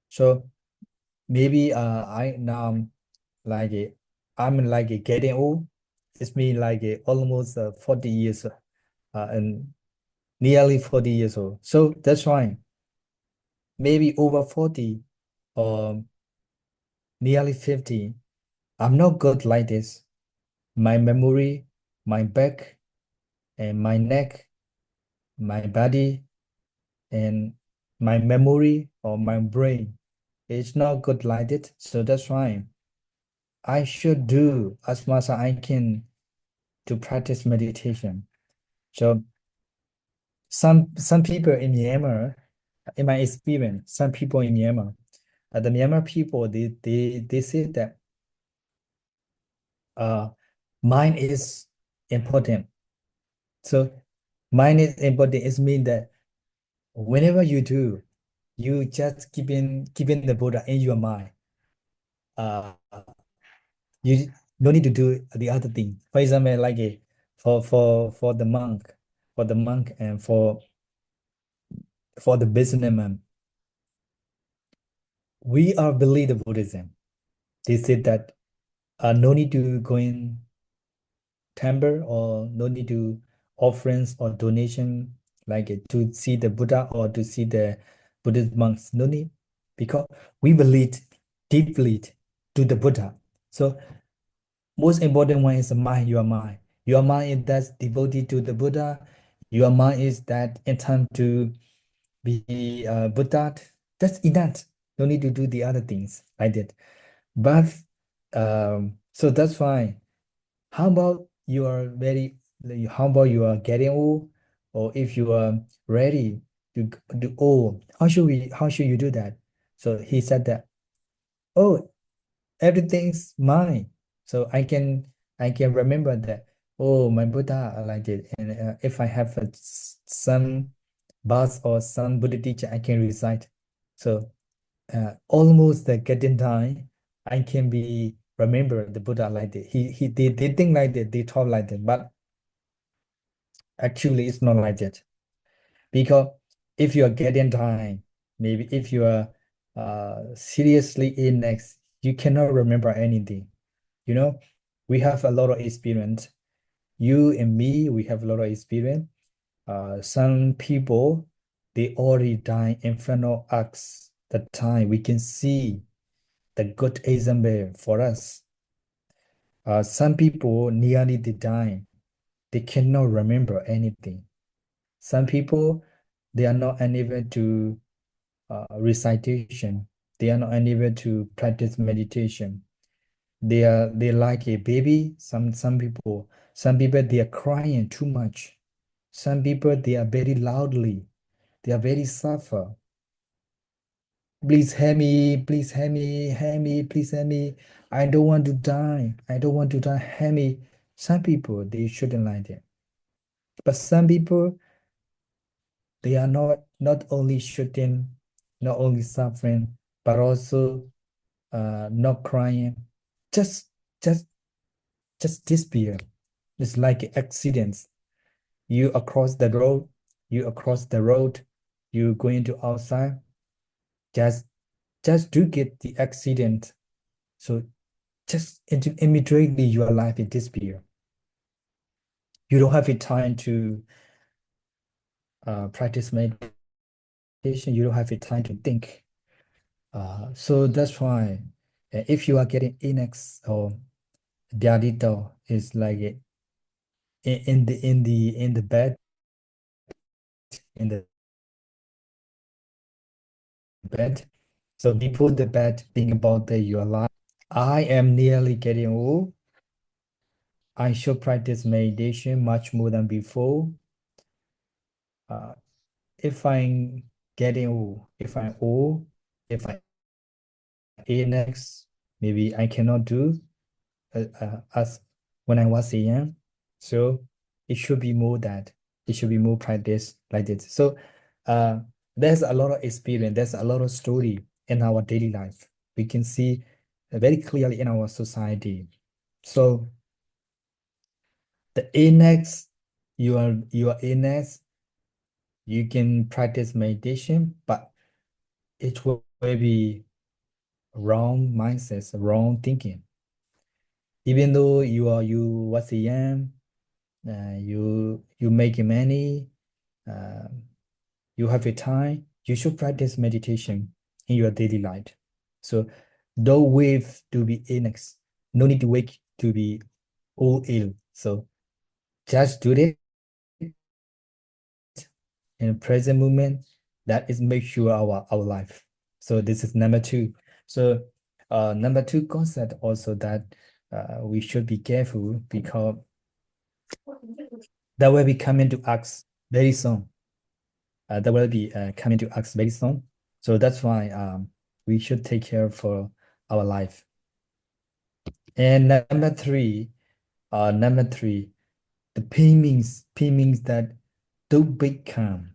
So maybe I now like I'm like getting old. It's me like almost 40 years and nearly 40 years old. So that's fine. Maybe over 40 or nearly 50. I'm not good like this. My memory, my back, and my neck, my body, and my memory or my brain is not good like it. So that's why I should do as much as I can to practice meditation. So some people in Myanmar, in my experience, some people in Myanmar, the Myanmar people, they say that mind is important. So mind is important. It means that whenever you do, you just keeping the Buddha in your mind. Uh, you don't need to do the other thing. For example, like for the monk and for the businessman, we are believe the Buddhism. They said that no need to go in temple or no need to offerings or donation like to see the Buddha or to see the Buddhist monks. No need, because we believe deeply to the Buddha. So most important one is the mind, your mind. Your mind is that devoted to the Buddha. Your mind is that intent to be Buddha. That's enough. No need to do the other things like that. But so that's fine. How about you are very, how about you are getting old, or if you are ready to do old, how should you do that? So he said that, oh, everything's mine. So I can remember that, oh, my Buddha are like it. And if I have some bus or some Buddha teacher, I can recite. So almost the getting time, I can be remember the Buddha like that. They think like that, they talk like that, but actually it's not like that. Because if you are getting time, maybe if you are seriously in next, you cannot remember anything. You know, we have a lot of experience. You and me, we have a lot of experience. Some people, they already die in front of us. The time we can see the good example for us. Some people nearly they die. They cannot remember anything. Some people, they are not unable to recitation. They are not unable to practice meditation. They like a baby. Some people they are crying too much. Some people they are very loudly. They are very suffer. Please help me, please help me, help me, please help me. I don't want to die. I don't want to die. Help me. Some people they shouldn't like that. But some people they are not only shooting, not only suffering, but also not crying. Just just just disappear. It's like accidents. You across the road, you across the road, you going to outside, just just to get the accident. So just immediately your life is disappear. You don't have the time to practice meditation. You don't have the time to think. So that's why if you are getting Inex or Dialito is like in the bed in the bed. So before the bed, think about your life. I am nearly getting old. I should practice meditation much more than before. If I'm getting old, if I'm old, if I next, maybe I cannot do as when I was young. So it should be more that it should be more practice like this. So uh, there's a lot of experience, there's a lot of story in our daily life. We can see very clearly in our society. So the index, your index, you can practice meditation, but it will be wrong mindsets, wrong thinking. Even though you was young, you make money, uh, you have a time, you should practice meditation in your daily life. So don't wait to be illness. No need to wait to be all ill. So just do it in the present moment. that is make sure our life. So this is number two. So number two concept also that we should be careful because that will be coming to us very soon. That will be coming to us very soon. So that's why we should take care for our life. And number three, the P means that to become.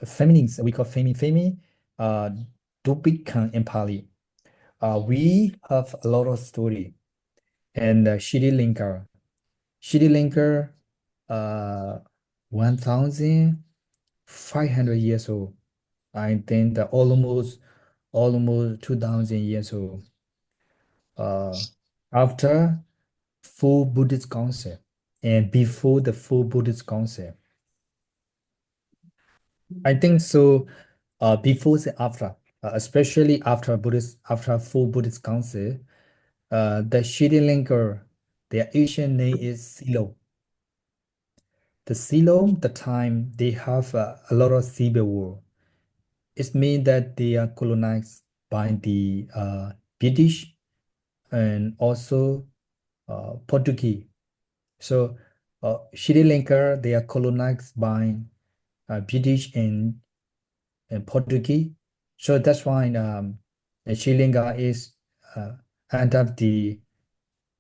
Feminines, we call femi, to become in Pali. We have a lot of story. And Shri Lanka, 1,500 years old. I think that almost 2,000 years old. After full Buddhist concept and before the full Buddhist concept. I think so. Before and after, especially after full Buddhist concept, the Sri Lanka, their Asian name is Silo. The Silo, the time they have a lot of civil war. It means that they are colonized by the British and also Portuguese. So Sri Lanka, they are colonized by British and Portuguese. So that's why Sri Lanka is under the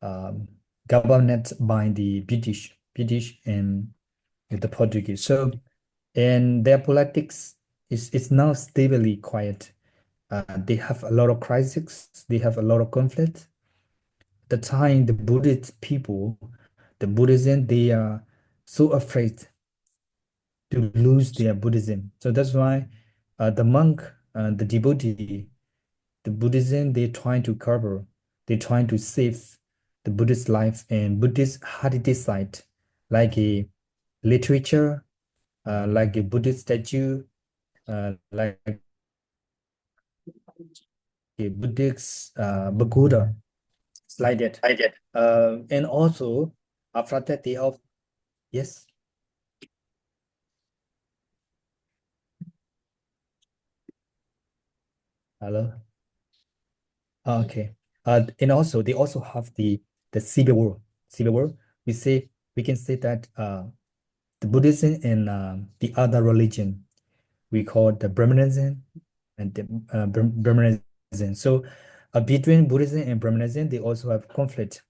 um, government by the British and the Portuguese. So and their politics is now stably quiet. They have a lot of crises. They have a lot of conflict. The time the Buddhist people, the Buddhism, they are so afraid to lose their Buddhism. So that's why the monk, the devotee, the Buddhism, they're trying to cover, they're trying to save the Buddhist life and Buddhist heritage site, like a literature, like a Buddhist statue, like a Buddhist pagoda, it's like that. And also, after that, they have, yes, hello. Okay. And also, they also have the civil war. Civil war. We can say that the Buddhism and the other religion we call the Brahmanism and the Brahmanism. So between Buddhism and Brahmanism, they also have conflict.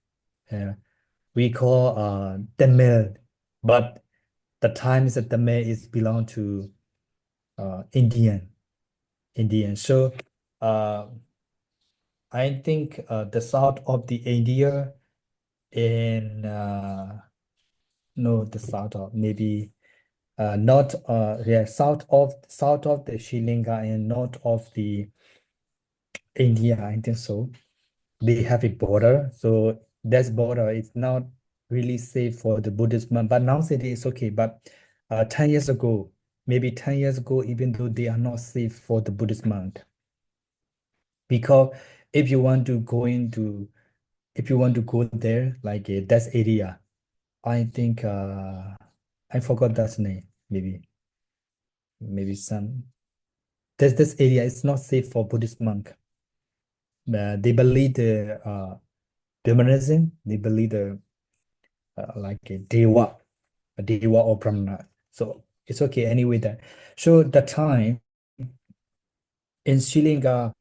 We call Tamil, but the times that Tamil is belong to Indian. So I think the south of the India and no, the south of maybe not yeah, south of the Sri Lanka and north of the India, I think so. They have a border, so that border is not really safe for the Buddhist monk. But now it is okay. But 10 years ago, maybe 10 years ago, even though they are not safe for the Buddhist monk, because if you want to go into, if you want to go there, like that area, I think I forgot that name. Maybe some this area is not safe for Buddhist monk. They believe the Brahmanism. They believe the like a Deva or Brahmana. So it's okay anyway that. So the time in Sri Lanka,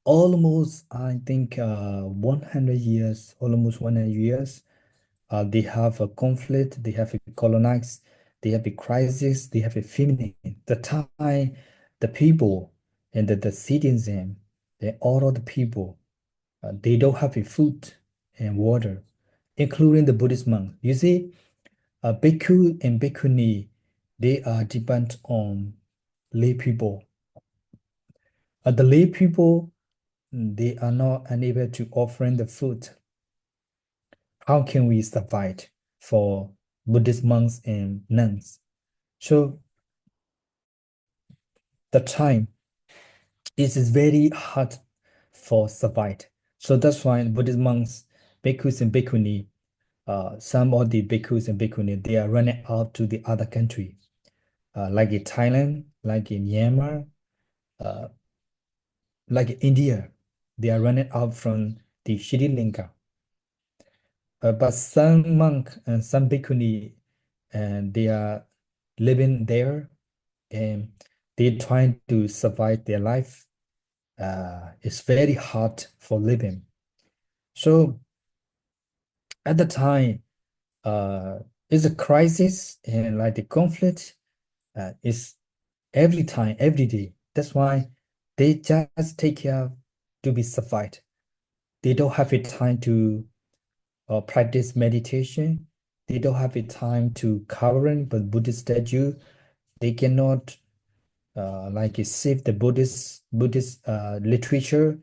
almost I think 100 years, almost 100 years, they have a conflict, they have a colonize, they have a crisis, they have a famine. The time, the people and the citizen, all of the people, they don't have a food and water, including the Buddhist monk. You see, Bhikkhu and Bhikkhuni, they are dependent on lay people. The lay people, they are not unable to offer the food. How can we survive for Buddhist monks and nuns? So the time it is very hard for survive. So that's why Buddhist monks, bhikkhus and bhikkhuni, some of the bhikkhus and bhikkhuni, they are running out to the other country, like in Thailand, like in Myanmar, uh, like India, they are running out from the Sri Lanka. But some monk and some bhikkhuni, and they are living there, and they're trying to survive their life. It's very hard for living. So at the time, it's a crisis, and like the conflict is every time, every day. That's why they just take care to be survived. They don't have a time to practice meditation. They don't have a time to covering the Buddhist statue. They cannot like save the Buddhist literature.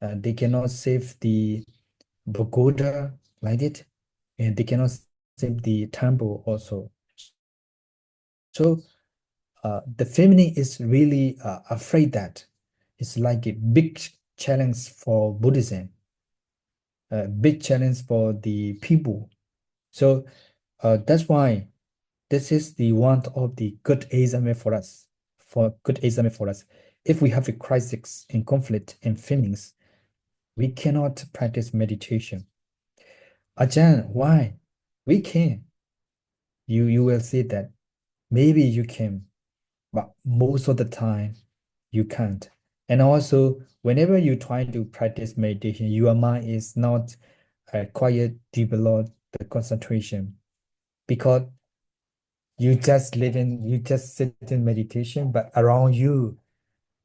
They cannot save the pagoda like it, and they cannot save the temple also. So the feminine is really afraid that it's like a big challenge for Buddhism, a big challenge for the people. So that's why this is the one of the good example for us, for good example for us. If we have a crisis in conflict in feelings, we cannot practice meditation. Ajahn, why? We can. You will say that maybe you can, but most of the time you can't. And also, whenever you try to practice meditation, your mind is not quiet, develop the concentration because you just sit in meditation, but around you,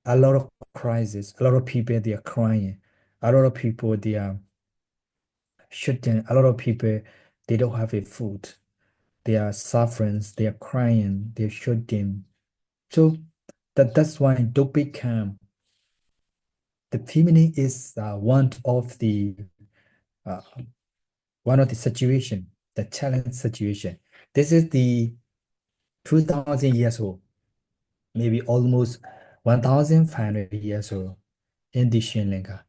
a lot of crises, a lot of people they are crying, a lot of people they are shooting, a lot of people they don't have a food, they are suffering, they are crying, they're shooting. So that's why don't be calm. The feminine is uh, one of the situation, the challenge situation. This is the 2,000 years old, maybe almost 1,500 years old in the Sri Lanka.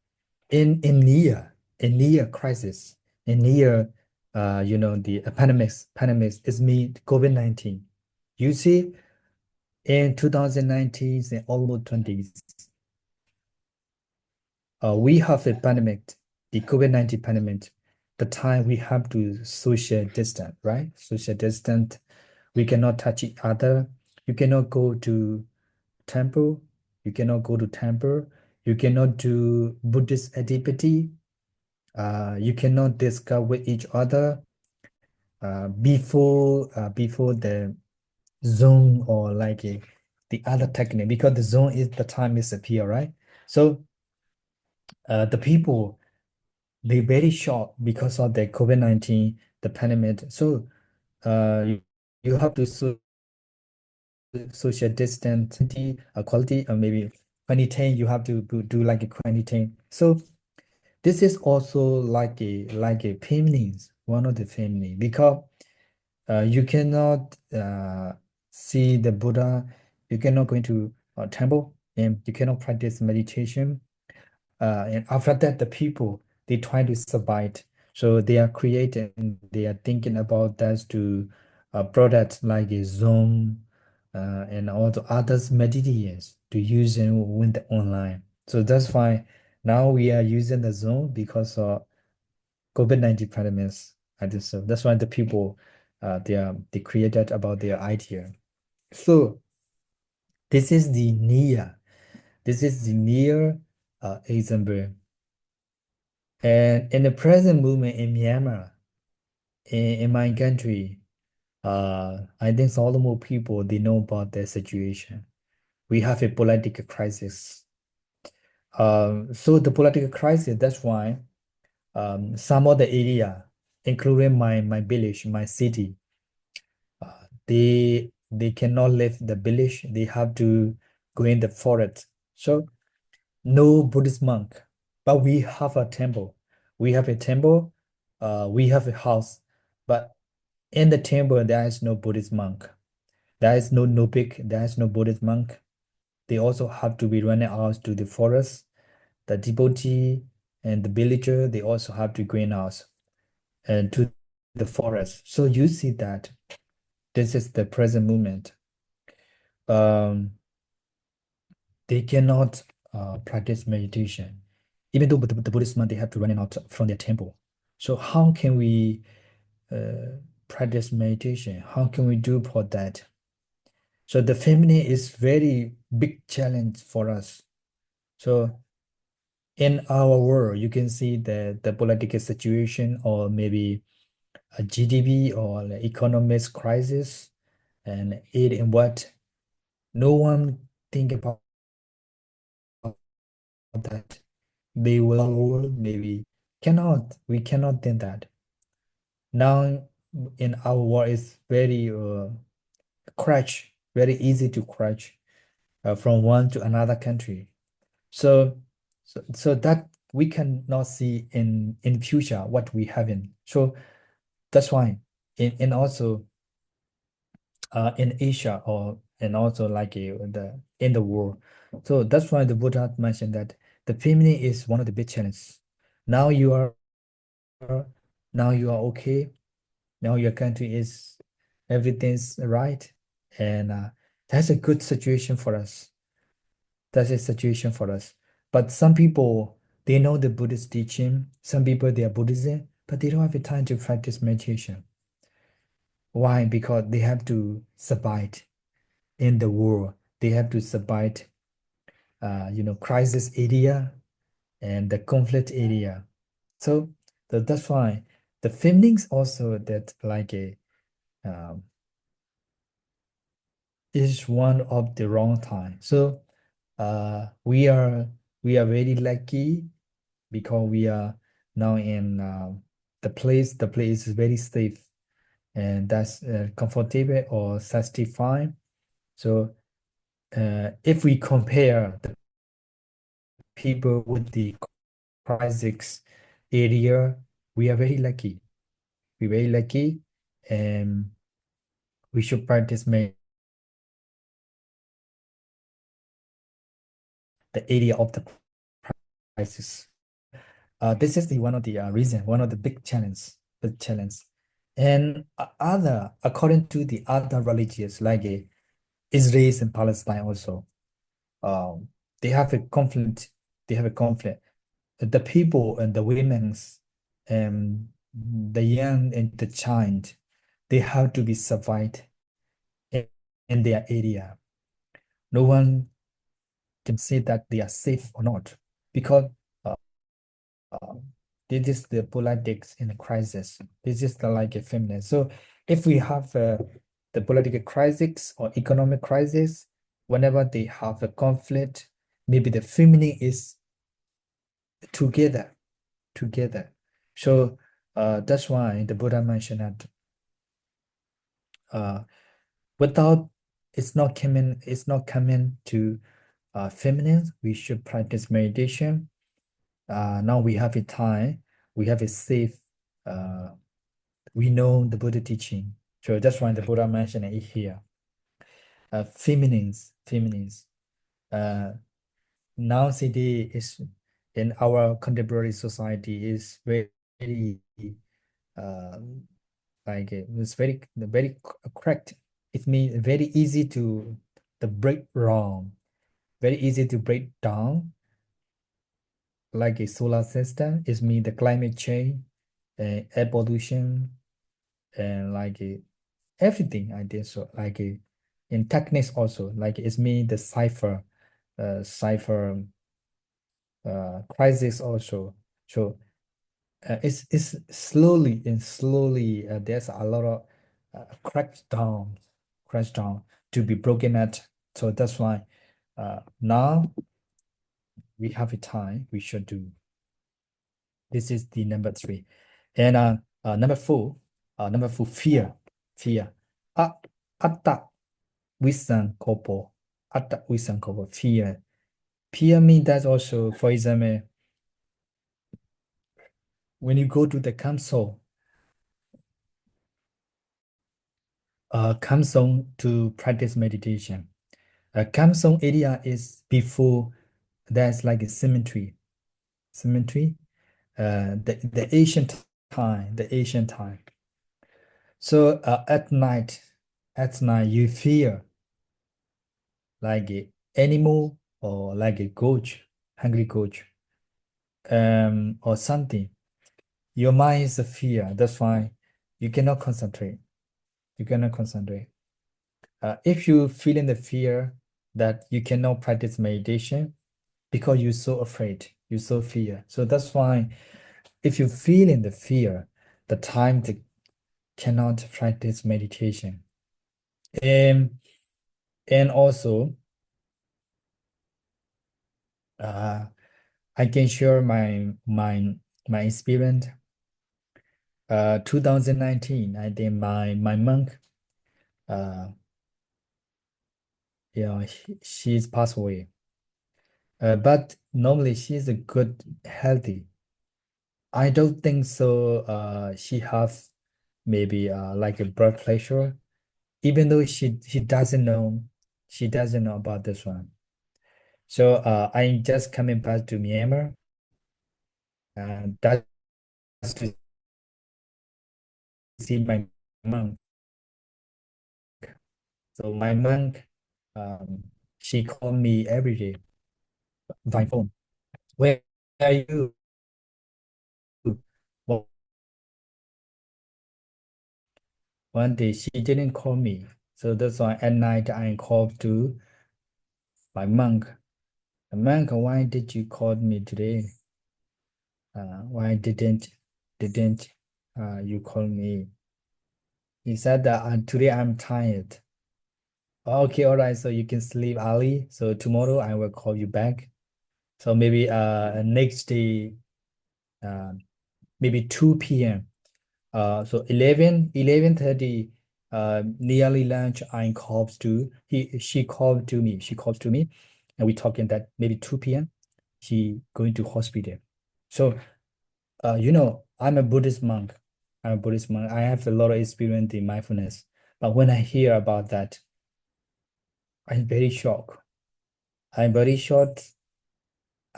In near crisis, in near the pandemics is me COVID-19. You see, in 2019 and almost 20s, we have a pandemic, the COVID-19 pandemic. The time we have to social distance, right? Social distance. We cannot touch each other. You cannot go to temple. You cannot go to temple. You cannot do Buddhist activity. You cannot discuss with each other before the zone or like the other technique because the zone is the time is appear, right? So the people they very short because of the COVID-19, the pandemic. So you have to social distance quality or maybe quarantine. You have to do like a quarantine. So this is also like a feminines, one of the feminine because you cannot see the Buddha, you cannot go into a temple, and you cannot practice meditation. And after that, the people they try to survive. So they are creating, they are thinking about that to products like a Zoom and all the others meditations to use in when the online. So that's why now we are using the Zoom because of COVID-19 pandemics. I think so. That's why the people they created about their idea. So this is the near. This is the near example. And in the present movement in Myanmar, in my country, I think all the more people they know about the situation. We have a political crisis. So the political crisis, that's why some of the area, including my village, my city, they cannot leave the village. They have to go in the forest. So no Buddhist monk, but we have a temple. We have a temple. We have a house, but in the temple there is no Buddhist monk. There is no nobik. There is no Buddhist monk. They also have to be running out to the forest. The devotee and the villager they also have to go in out and to the forest. So you see that this is the present movement. Um, they cannot practice meditation. Even though the Buddhist monk, they have to run out from their temple. So how can we practice meditation? How can we do for that? So the feminine is very big challenge for us. So in our world, you can see the political situation or maybe a GDP or the economic crisis and it and what no one think about that. They will maybe we cannot think that. Now in our world is very crash, very easy to crash from one to another country. So that we cannot see in future what we having. So that's why in also in Asia or and also like the in the world. So that's why the Buddha mentioned that the feminine is one of the big challenges. Now you are now you are okay. Now your country is everything's right, and that's a good situation for us. That's a situation for us. But some people they know the Buddhist teaching. Some people they are Buddhism, but they don't have the time to practice meditation. Why? Because they have to survive in the war. They have to survive, crisis area and the conflict area. So that's why the feelings also that like a um, is one of the wrong time. So we are very lucky because we are now in the place. The place is very safe and that's comfortable or satisfying. So if we compare the people with the crisis area, we are very lucky. We're very lucky, and we should practice the area of the crisis. This is the one of the reason, one of the big challenge. And according to the other religions like Israel and Palestine also, um, they have a conflict. They have a conflict. The people and the women's and the young and the child, they have to be survived in, in their area. No one can say that they are safe or not because uh, uh, this is the politics in a crisis. This is the like a feminist. So if we have the political crisis or economic crisis, whenever they have a conflict, maybe the feminine is together. So that's why the Buddha mentioned that uh, without it's not coming to feminine, we should practice meditation. Now we have a time, we have a safe, we know the Buddha teaching. So that's why the Buddha mentioned it here. Feminines. Nowadays is in our contemporary society is very uh, like it's very correct. It means very easy to the break wrong, very easy to break down like a solar system. It means the climate change, air pollution, and like everything I did so like in techniques also like it's mean the cipher crisis also. So it's slowly there's a lot of crash down to be broken at. So that's why now we have a time we should do. This is the number three. And number four, fear. A atta visankopo. Atta visankopo, fear. Fear means that also, for example, when you go to the Kamsong to practice meditation. Kamsong area is before there's like a cemetery. The ancient time. So at night you feel like a animal or like a goat, hungry goat, or something. Your mind is a fear. That's why you cannot concentrate. You cannot concentrate. If you feel in the fear that you cannot practice meditation because you're so afraid, you're so fear. So that's why if you feel in the fear, the time to cannot practice meditation. And also, I can share my experience. 2019, I think my monk, she's passed away. But normally she's a good, healthy. I don't think so. She have maybe like a blood pressure, even though she doesn't know about this one. So I'm just coming back to Myanmar, and that's to see my monk. So my monk, she called me every day by phone. Where are you? Well, one day she didn't call me, so that's why at night I called to my monk. Monk, why did you call me today? Why didn't you call me? He said that today I'm tired. Okay, all right. So you can sleep early. So tomorrow I will call you back. So maybe next day, maybe 2 p.m. So 11:30, nearly lunch, I calls to she called to me. She calls to me, and we talking that maybe 2 p.m. She going to hospital. So I'm a Buddhist monk. I'm a Buddhist monk. I have a lot of experience in mindfulness. But when I hear about that, I'm very shocked. I'm very shocked.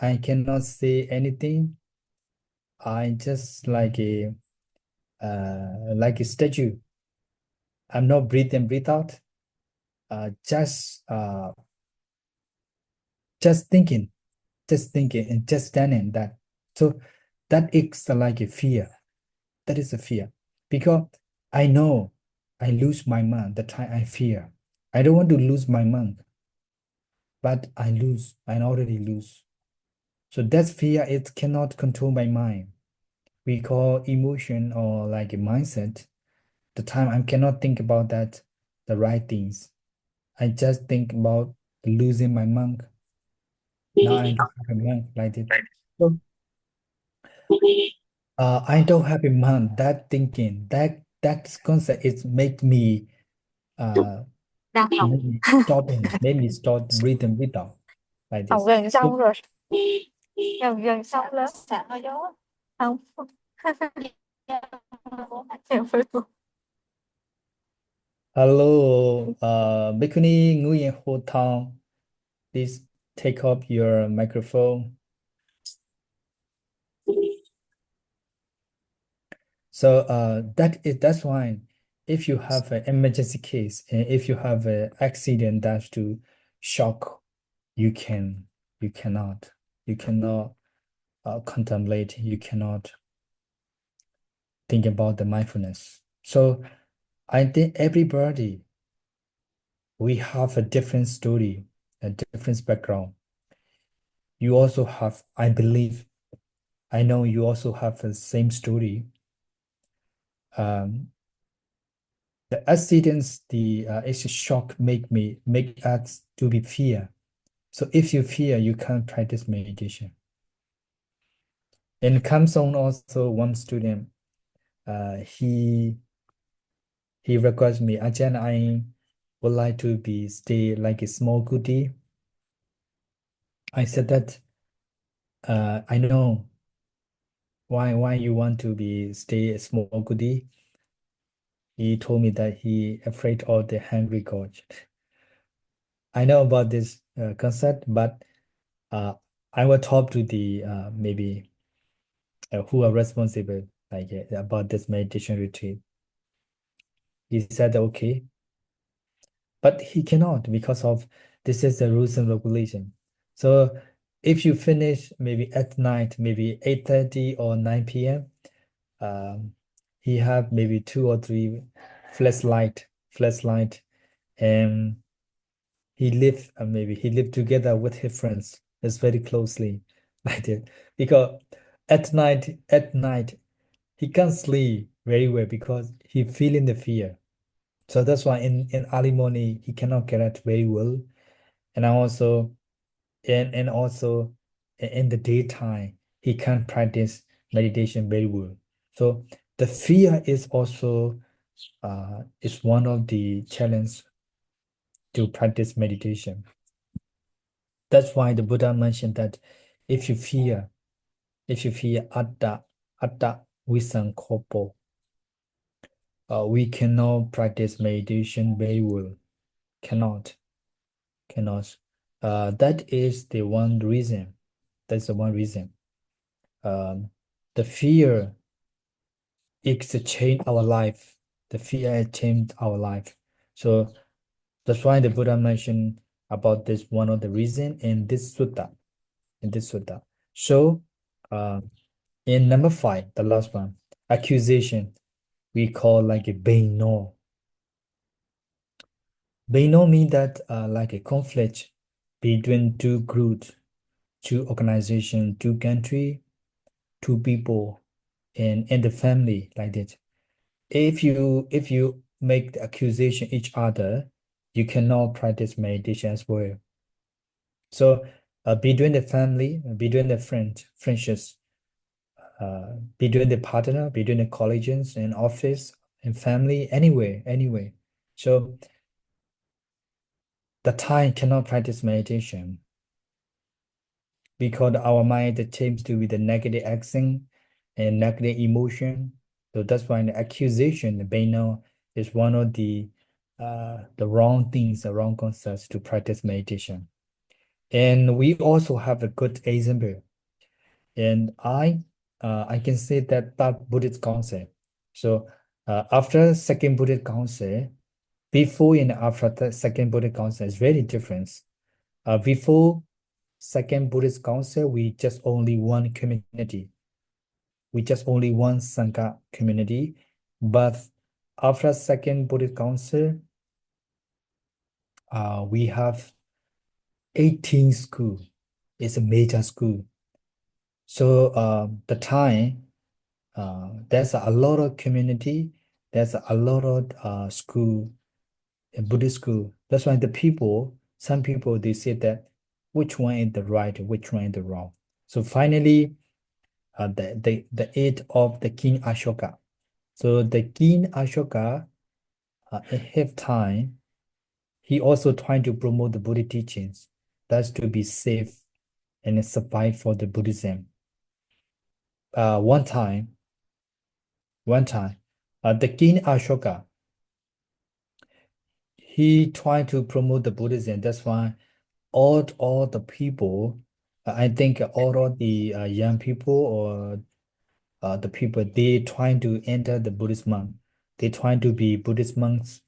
I cannot say anything. I just like a statue. I'm not breathe out. Uh, just uh, just thinking, and just standing that. So that is like a fear. That is a fear because I know I lose my mind. The time I fear. I don't want to lose my mind, but I lose. I already lose. So that fear, it cannot control my mind. We call emotion or like a mindset. The time I cannot think about that, the right things. I just think about losing my monk. Now I don't have a monk like it. So I don't have a monk. That thinking, that concept, it make me uh Đang học. made me stop breathing without like Học this. gần So, xong rồi. Gần xong lớp xả hơi gió. Không. Em phải vô. hello, Bikini Nguyen Ho Tang. Please take up your microphone. So that's why if you have an emergency case and if you have an accident that's to shock, you cannot contemplate, you cannot think about the mindfulness. So I think everybody, we have a different story, a different background. You also have, I believe, I know you also have the same story. The accidents, it's a shock make us to be fear. So if you fear, you can't practice meditation. In Kamsong also one student, he requests me, Ajahn, I would like to be stay like a small goodie. I said that I know why you want to be stay a small goodie. He told me that he afraid of the hungry ghost. I know about this concept, but uh, I will talk to the maybe who are responsible like about this meditation retreat. He said okay, but he cannot because of this is the rules and regulation. So if you finish maybe at night, maybe 8:30 or 9 p.m., he have maybe 2 or 3 flashlight, and he lived together with his friends. It's very closely like that because at night he can't sleep very well because he feeling the fear. So that's why in early morning he cannot get out very well, and also in the daytime he can't practice meditation very well. So the fear is also is one of the challenge to practice meditation. That's why the Buddha mentioned that if you fear, atta visankopo, we cannot practice meditation very well. Cannot. That is the one reason. That's the one reason. The fear it's changed our life. The fear has changed our life. So that's why the Buddha mentioned about this one of the reason in this sutta. So in number 5, the last one, accusation, we call like a beino. Beino means that like a conflict between two groups, two organization, two country, two people, and in the family like that. If you make the accusation each other, you cannot practice meditation as well. So between the family, between the friendships, between the partner, between the colleagues and office and family, anywhere. So the time cannot practice meditation because our mind tends to be the negative action and negative emotion. So that's why the accusation, the Beno, is one of the wrong things, the wrong concepts to practice meditation. And we also have a good example. And I can say that Buddhist concept. So after second Buddhist concept, before and after the second Buddhist concept is very different. Before second Buddhist council, we just only one community. We just only one Sangha community. But after second Buddhist council, we have 18 school. It's a major school. So the time, there's a lot of community. There's a lot of school, Buddhist school. That's why some people, they say that which one is the right, which one is the wrong. So finally, the age of the King Ashoka. So the King Ashoka, at his time, he also trying to promote the Buddhist teachings. That's to be safe and survive for the Buddhism. One time, the King Ashoka, he tried to promote the Buddhism. That's why all the people, I think all of the young people or the people they trying to enter the Buddhist monk. They trying to be Buddhist monks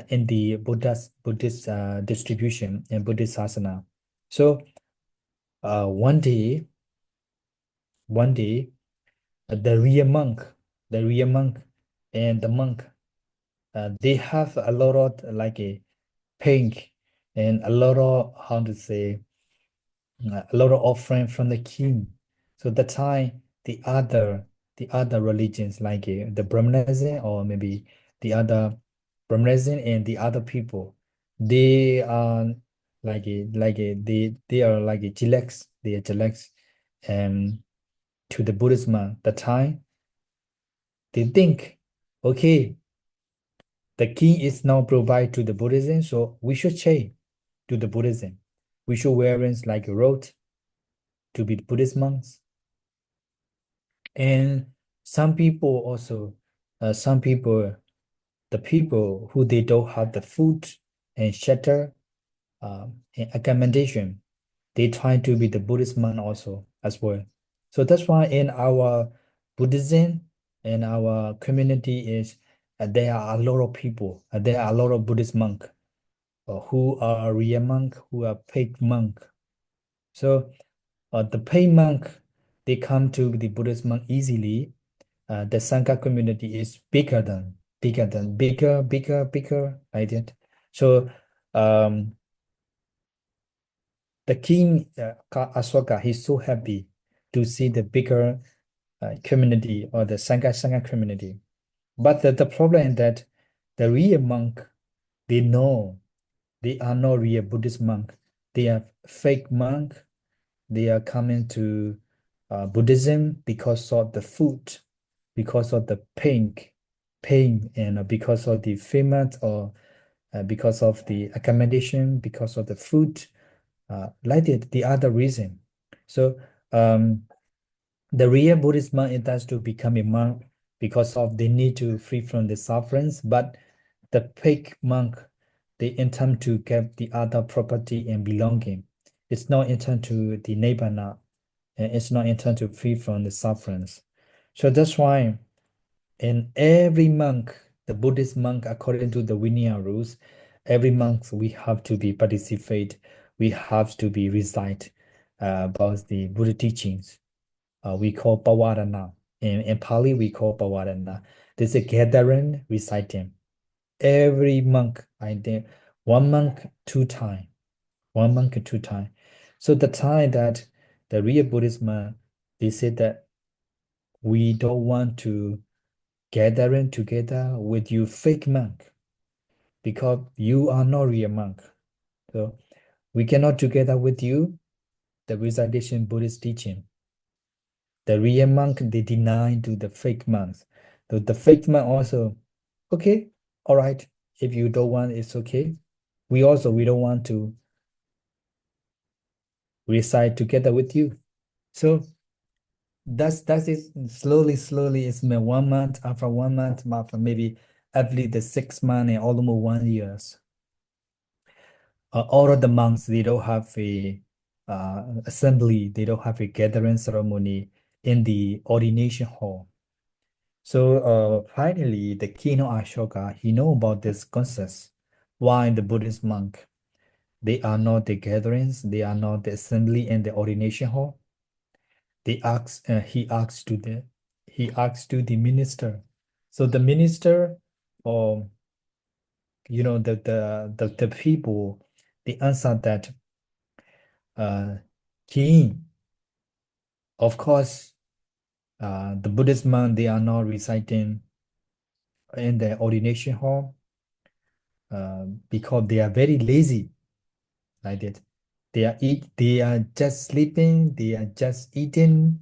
in the Buddhist distribution and Buddhist asana. So one day, the real monk and the monk, they have a lot of like a pink and a lot of how to say a lot of offering from the king. So the time the other religions like the Brahmanism or maybe the other Brahmanism and the other people, they are they are like a chillax. They are chillax and to the Buddhism. The time they think, okay, the king is now provide to the Buddhism, so we should change to the Buddhism. We should wear like a robe to be Buddhist monks. And some people also, some people, the people who they don't have the food and shelter and accommodation, they try to be the Buddhist monk also as well. So that's why in our Buddhism and our community is there are a lot of people, there are a lot of Buddhist monk who are real monk, who are paid monk. So the paid monk, they come to the Buddhist monk easily. The Sangha community is bigger, like that. So the king Asoka, he's so happy to see the bigger community or the Sangha community. But the problem is that the real monk, they know they are not real Buddhist monk. They are fake monk. They are coming to Buddhism because of the food, because of the pain, and because of the famous, or because of the accommodation, because of the food, like the other reason. So the real Buddhist monk intends to become a monk because of they need to free from the sufferings, but the fake monk, they intend to get the other property and belonging. It's not intend to the nibbana, and it's not intend to free from the sufferings. So that's why in every monk, the Buddhist monk, according to the Vinaya rules, every month we have to be participate, we have to be recite about the Buddha teachings. We call Pavarana. In Pali, we call Pavarana. There's a gathering reciting. Every monk, I think, 1 month, 2 times. 1 month, 2 times. So the time that the real Buddhist monk, they said that we don't want to gathering together with you fake monk because you are not real monk. So we cannot together with you the recitation Buddhist teaching. The real monk, they deny to the fake monks. So the fake monk also, okay, all right. If you don't want, it's okay. We don't want to recite together with you. So that's it. Slowly, it's been 1 month, after 1 month, after maybe every the 6 months and almost 1 years. All of the monks, they don't have a assembly, they don't have a gathering ceremony in the ordination hall. So finally, the king of Ashoka, he know about this concept. Why the Buddhist monk, they are not the gatherings, they are not the assembly and the ordination hall. He asks to the minister. So the minister, or the people, they answer that king, of course, the Buddhist monk, they are not reciting in the ordination hall because they are very lazy, like that. They are just sleeping, they are just eating,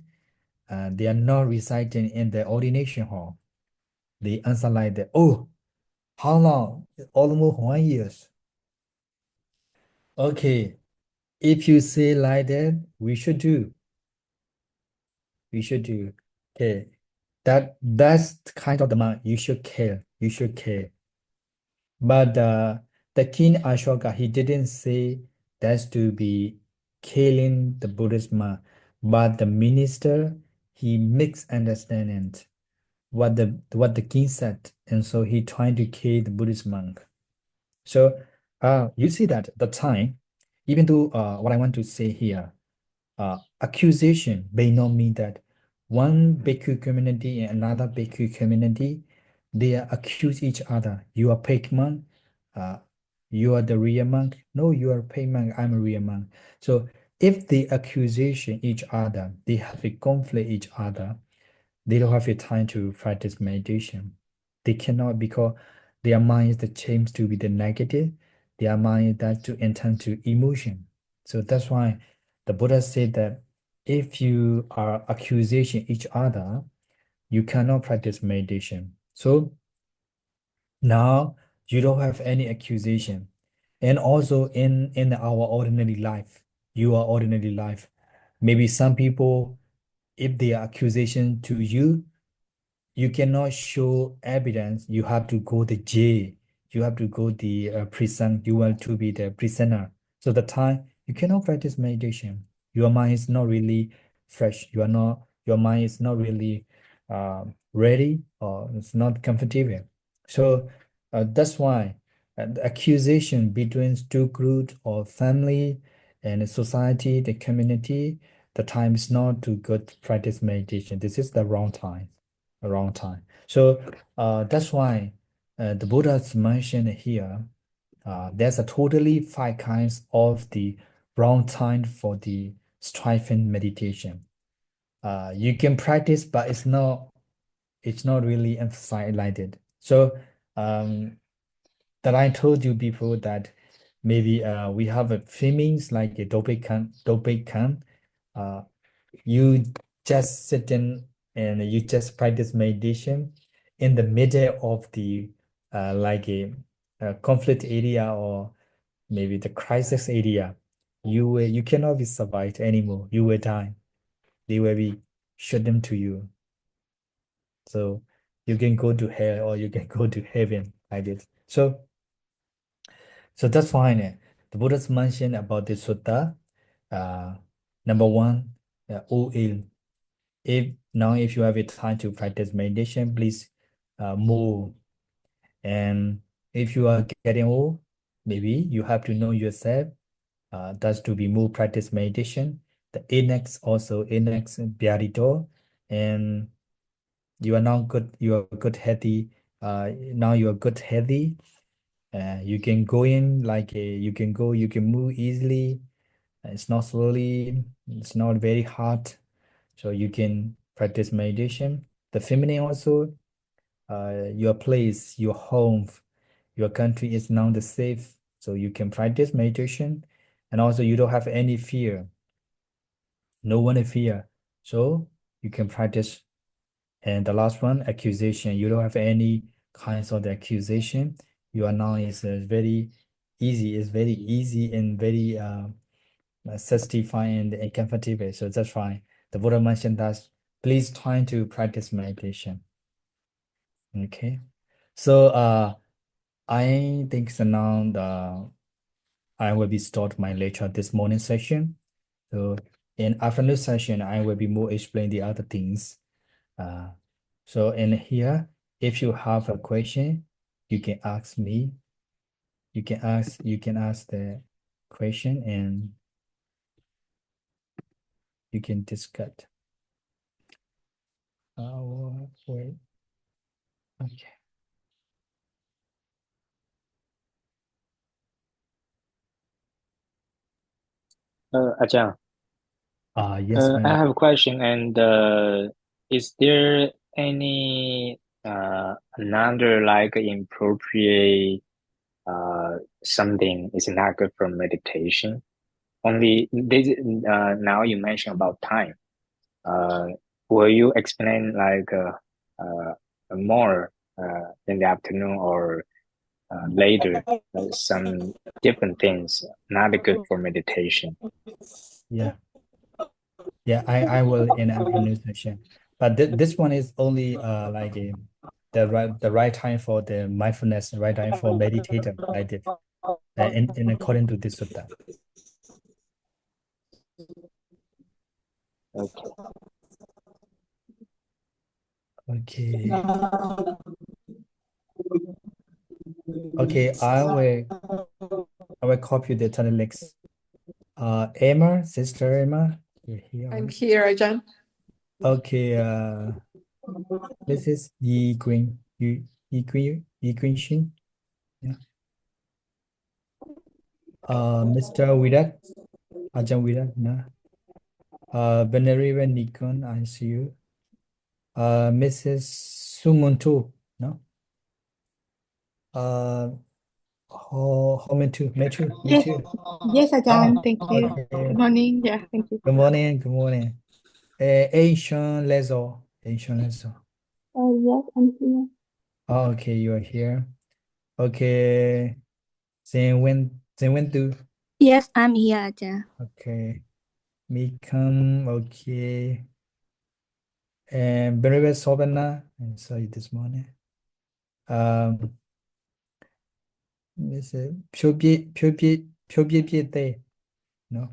they are not reciting in the ordination hall. They answer like that. Oh, how long? Almost 1 years. Okay, if you say like that, we should do. We should do. Okay. That's kind of the monk. You should care. You should care. But the king Ashoka, he didn't say that's to be killing the Buddhist monk. But the minister, he misunderstanding what the king said, and so he trying to kill the Buddhist monk. So you see that the time, even though what I want to say here, accusation may not mean that one Bhikkhu community and another Bhikkhu community, they accuse each other. You are paid monk, uh, you are the real monk. No, you are paid monk, I'm a real monk. So if they accusation each other, they have a conflict each other, they don't have a time to practice meditation. They cannot because their mind is the change to be the negative, their mind is that to intend to emotion. So that's why the Buddha said that if you are accusation each other, you cannot practice meditation. So now you don't have any accusation. And also in our ordinary life, you are ordinary life. Maybe some people, if they are accusation to you, you cannot show evidence. You have to go to jail. You have to go the prison. You want to be the prisoner. So the time you cannot practice meditation. Your mind is not really fresh. You are not. Your mind is not really ready, or it's not comfortable. So that's why the accusation between two groups or family and the society, the community, the time is not to good practice meditation. This is the wrong time, the wrong time. So that's why the Buddha's mentioned here. There's a totally 5 kinds of the wrong time for the striving meditation. You can practice, but it's not really emphasized like that. So that I told you before that maybe we have a feelings like a dopikan. You just sit in and you just practice meditation in the middle of the like a conflict area or maybe the crisis area. You cannot be survived anymore. You will die. They will be shut them to you. So you can go to hell or you can go to heaven like this. So that's fine. The Buddha's mentioned about the sutta. Number one, oil. If you have a time to practice meditation, please move. And if you are getting old, maybe you have to know yourself. That's to be more practice meditation. The index also index biarito, and you are now good. You are good healthy. Now you are good healthy. You can go in like you can go. You can move easily. It's not slowly. It's not very hard. So you can practice meditation. The feminine also. Your place, your home, your country is now the safe. So you can practice meditation, and also you don't have any fear. No one fear. So you can practice. And the last one, accusation. You don't have any kinds of the accusation. You are now is very easy. It's very easy and very satisfying and comfortable. So that's fine. The Buddha mentioned that please try to practice meditation. Okay. So I think so now I will be start my lecture this morning session. So in afternoon session, I will be more explain the other things. So in here, if you have a question, you can ask me. You can ask the question and you can discuss. Wait. Okay. Ajahn, Yes, I ma'am. have a question, and is there any another like inappropriate something is not good for meditation? Only this now you mentioned about time. Uh, will you explain like more in the afternoon or later some different things not good for meditation? Yeah. Yeah, I will in afternoon session. But this one is only like the right time for the mindfulness, the right time for meditator, like this. In according to this sutta. Okay. Okay. Okay, I will copy the channel links. Emma, sister Emma, you're here, I'm right? here, Ajahn. Okay, this is Yi Queen Shin. Yeah. Mr. Virat, Ajahn Virat, no. Venerable Nikon, I see you. Mrs. Sumuntu, no. Me too, me too, me Yes, too. yes, Ajahn. Thank you. Okay. Good morning. Yeah, thank you. Good morning, good morning. Asian Lezo, Asian Lezo. Yes, I'm here. Okay, you are here. Okay. Zenwendu. Yes, I'm here, Ajahn. Okay. Mikam. Okay. And Berebe Sobana. I saw you this morning. This is Pyo Day. No.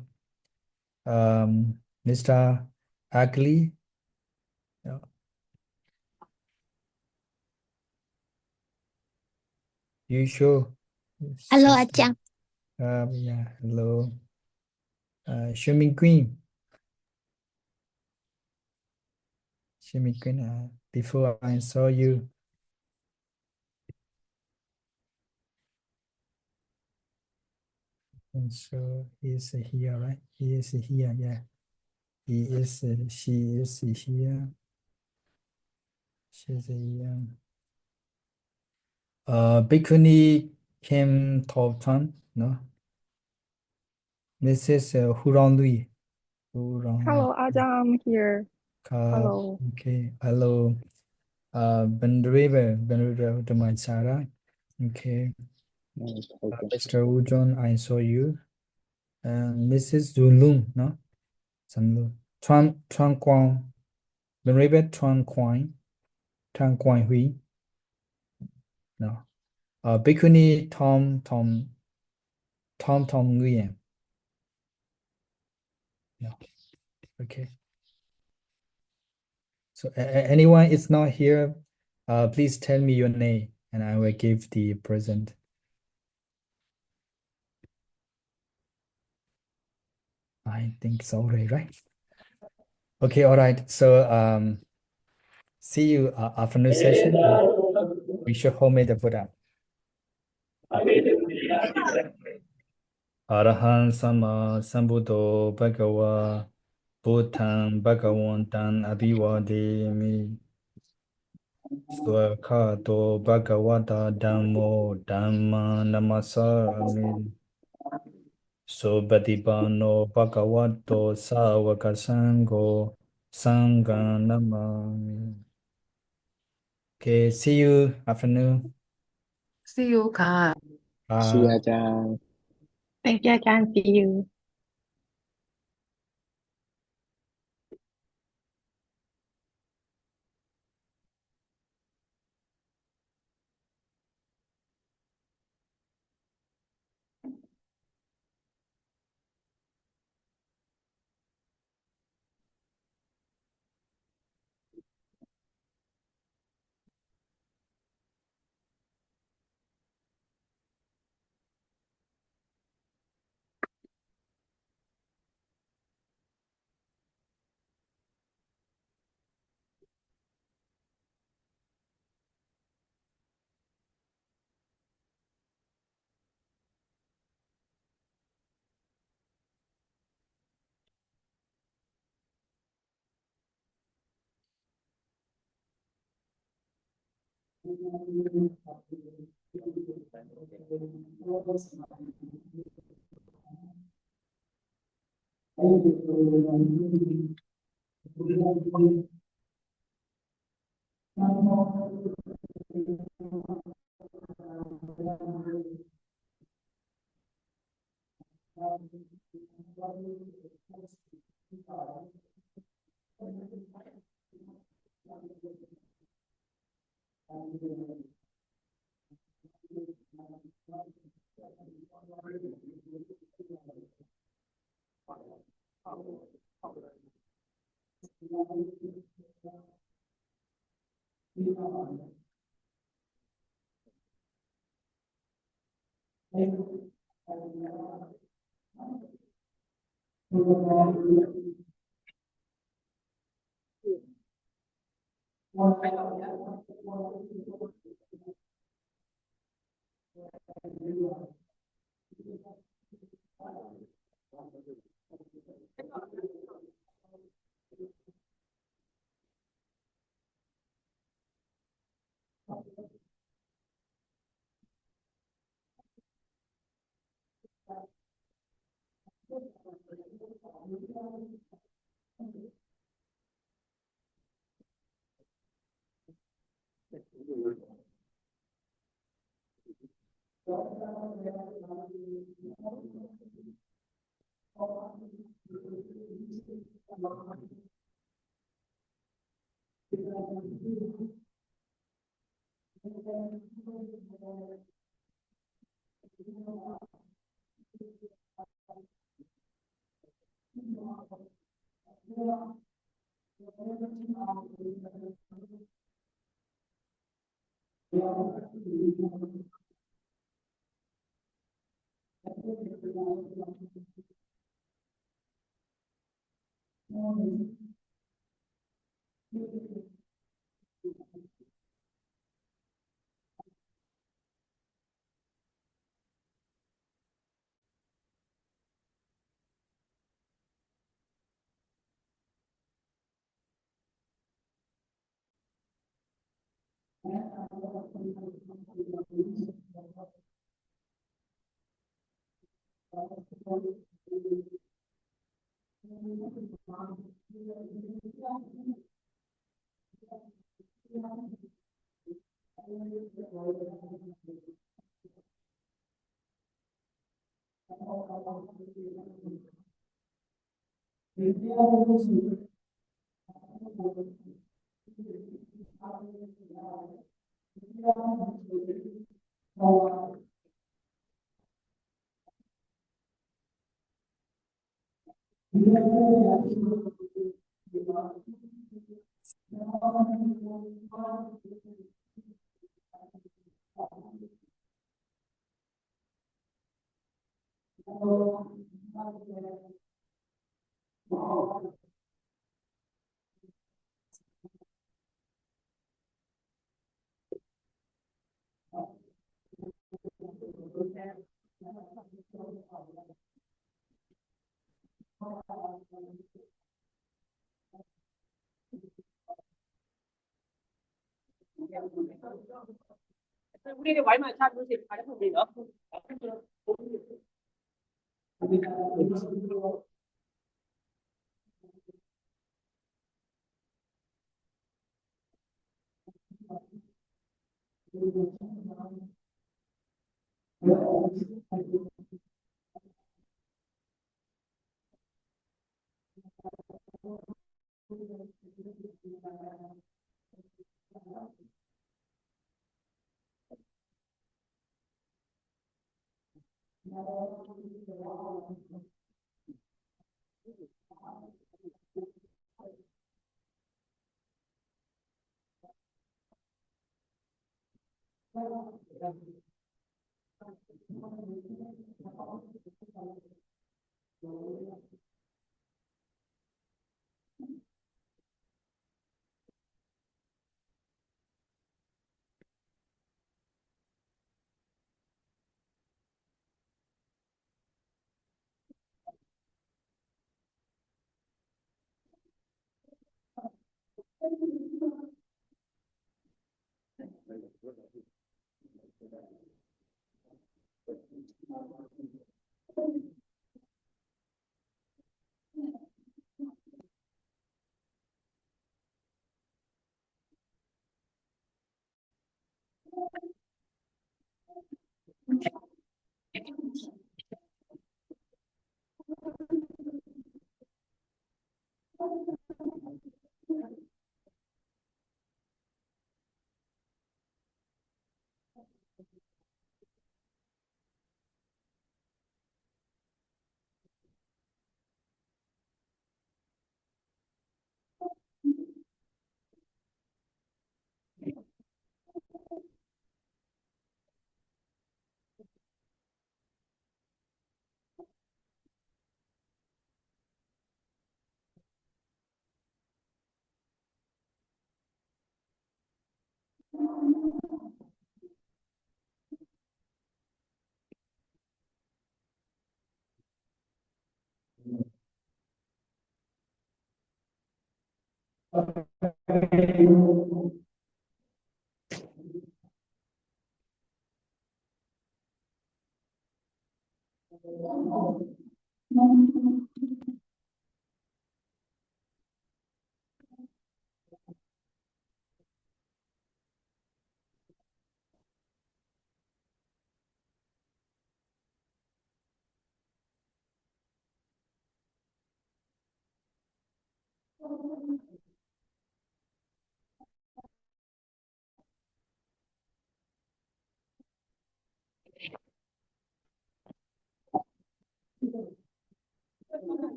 Mr. Ugly. No. You sure? Hello, Sister. Ajahn. Yeah. Hello. Swimming Queen. Swimming Queen, before I saw you. And so he's here, right? He is here, yeah. He is, she is here. She's here. Bikuni Kim Topton, no? Mrs. Huron Lui. Huron Lui. Hello, I'm here. Hello. Okay, hello. Ben River to my Sarah. Okay. Mr. Wu John, I saw you. Mrs. Zulung, no? Sanlu. Chuan Quang. Ben River Chuan Quang. Chuan Quang Hui. No. Bikuni Tom Nguyen. No. Okay. So anyone is not here, please tell me your name and I will give the present. I think it's already right. Okay, all right. So see you afternoon session. We should homemade the Buddha. Arahant Sama Sambuddho Bhagava Buddhang Bhagavantan Abhivademi Swakato Bhagavata Dhammo Dhamma Namasarami Subhadipano Bhagavato Sāvaka Sangho Sangha Namami. Okay, see you afternoon. See you ค่ะ See you, อาจารย์ Thank you, อาจารย์ See you.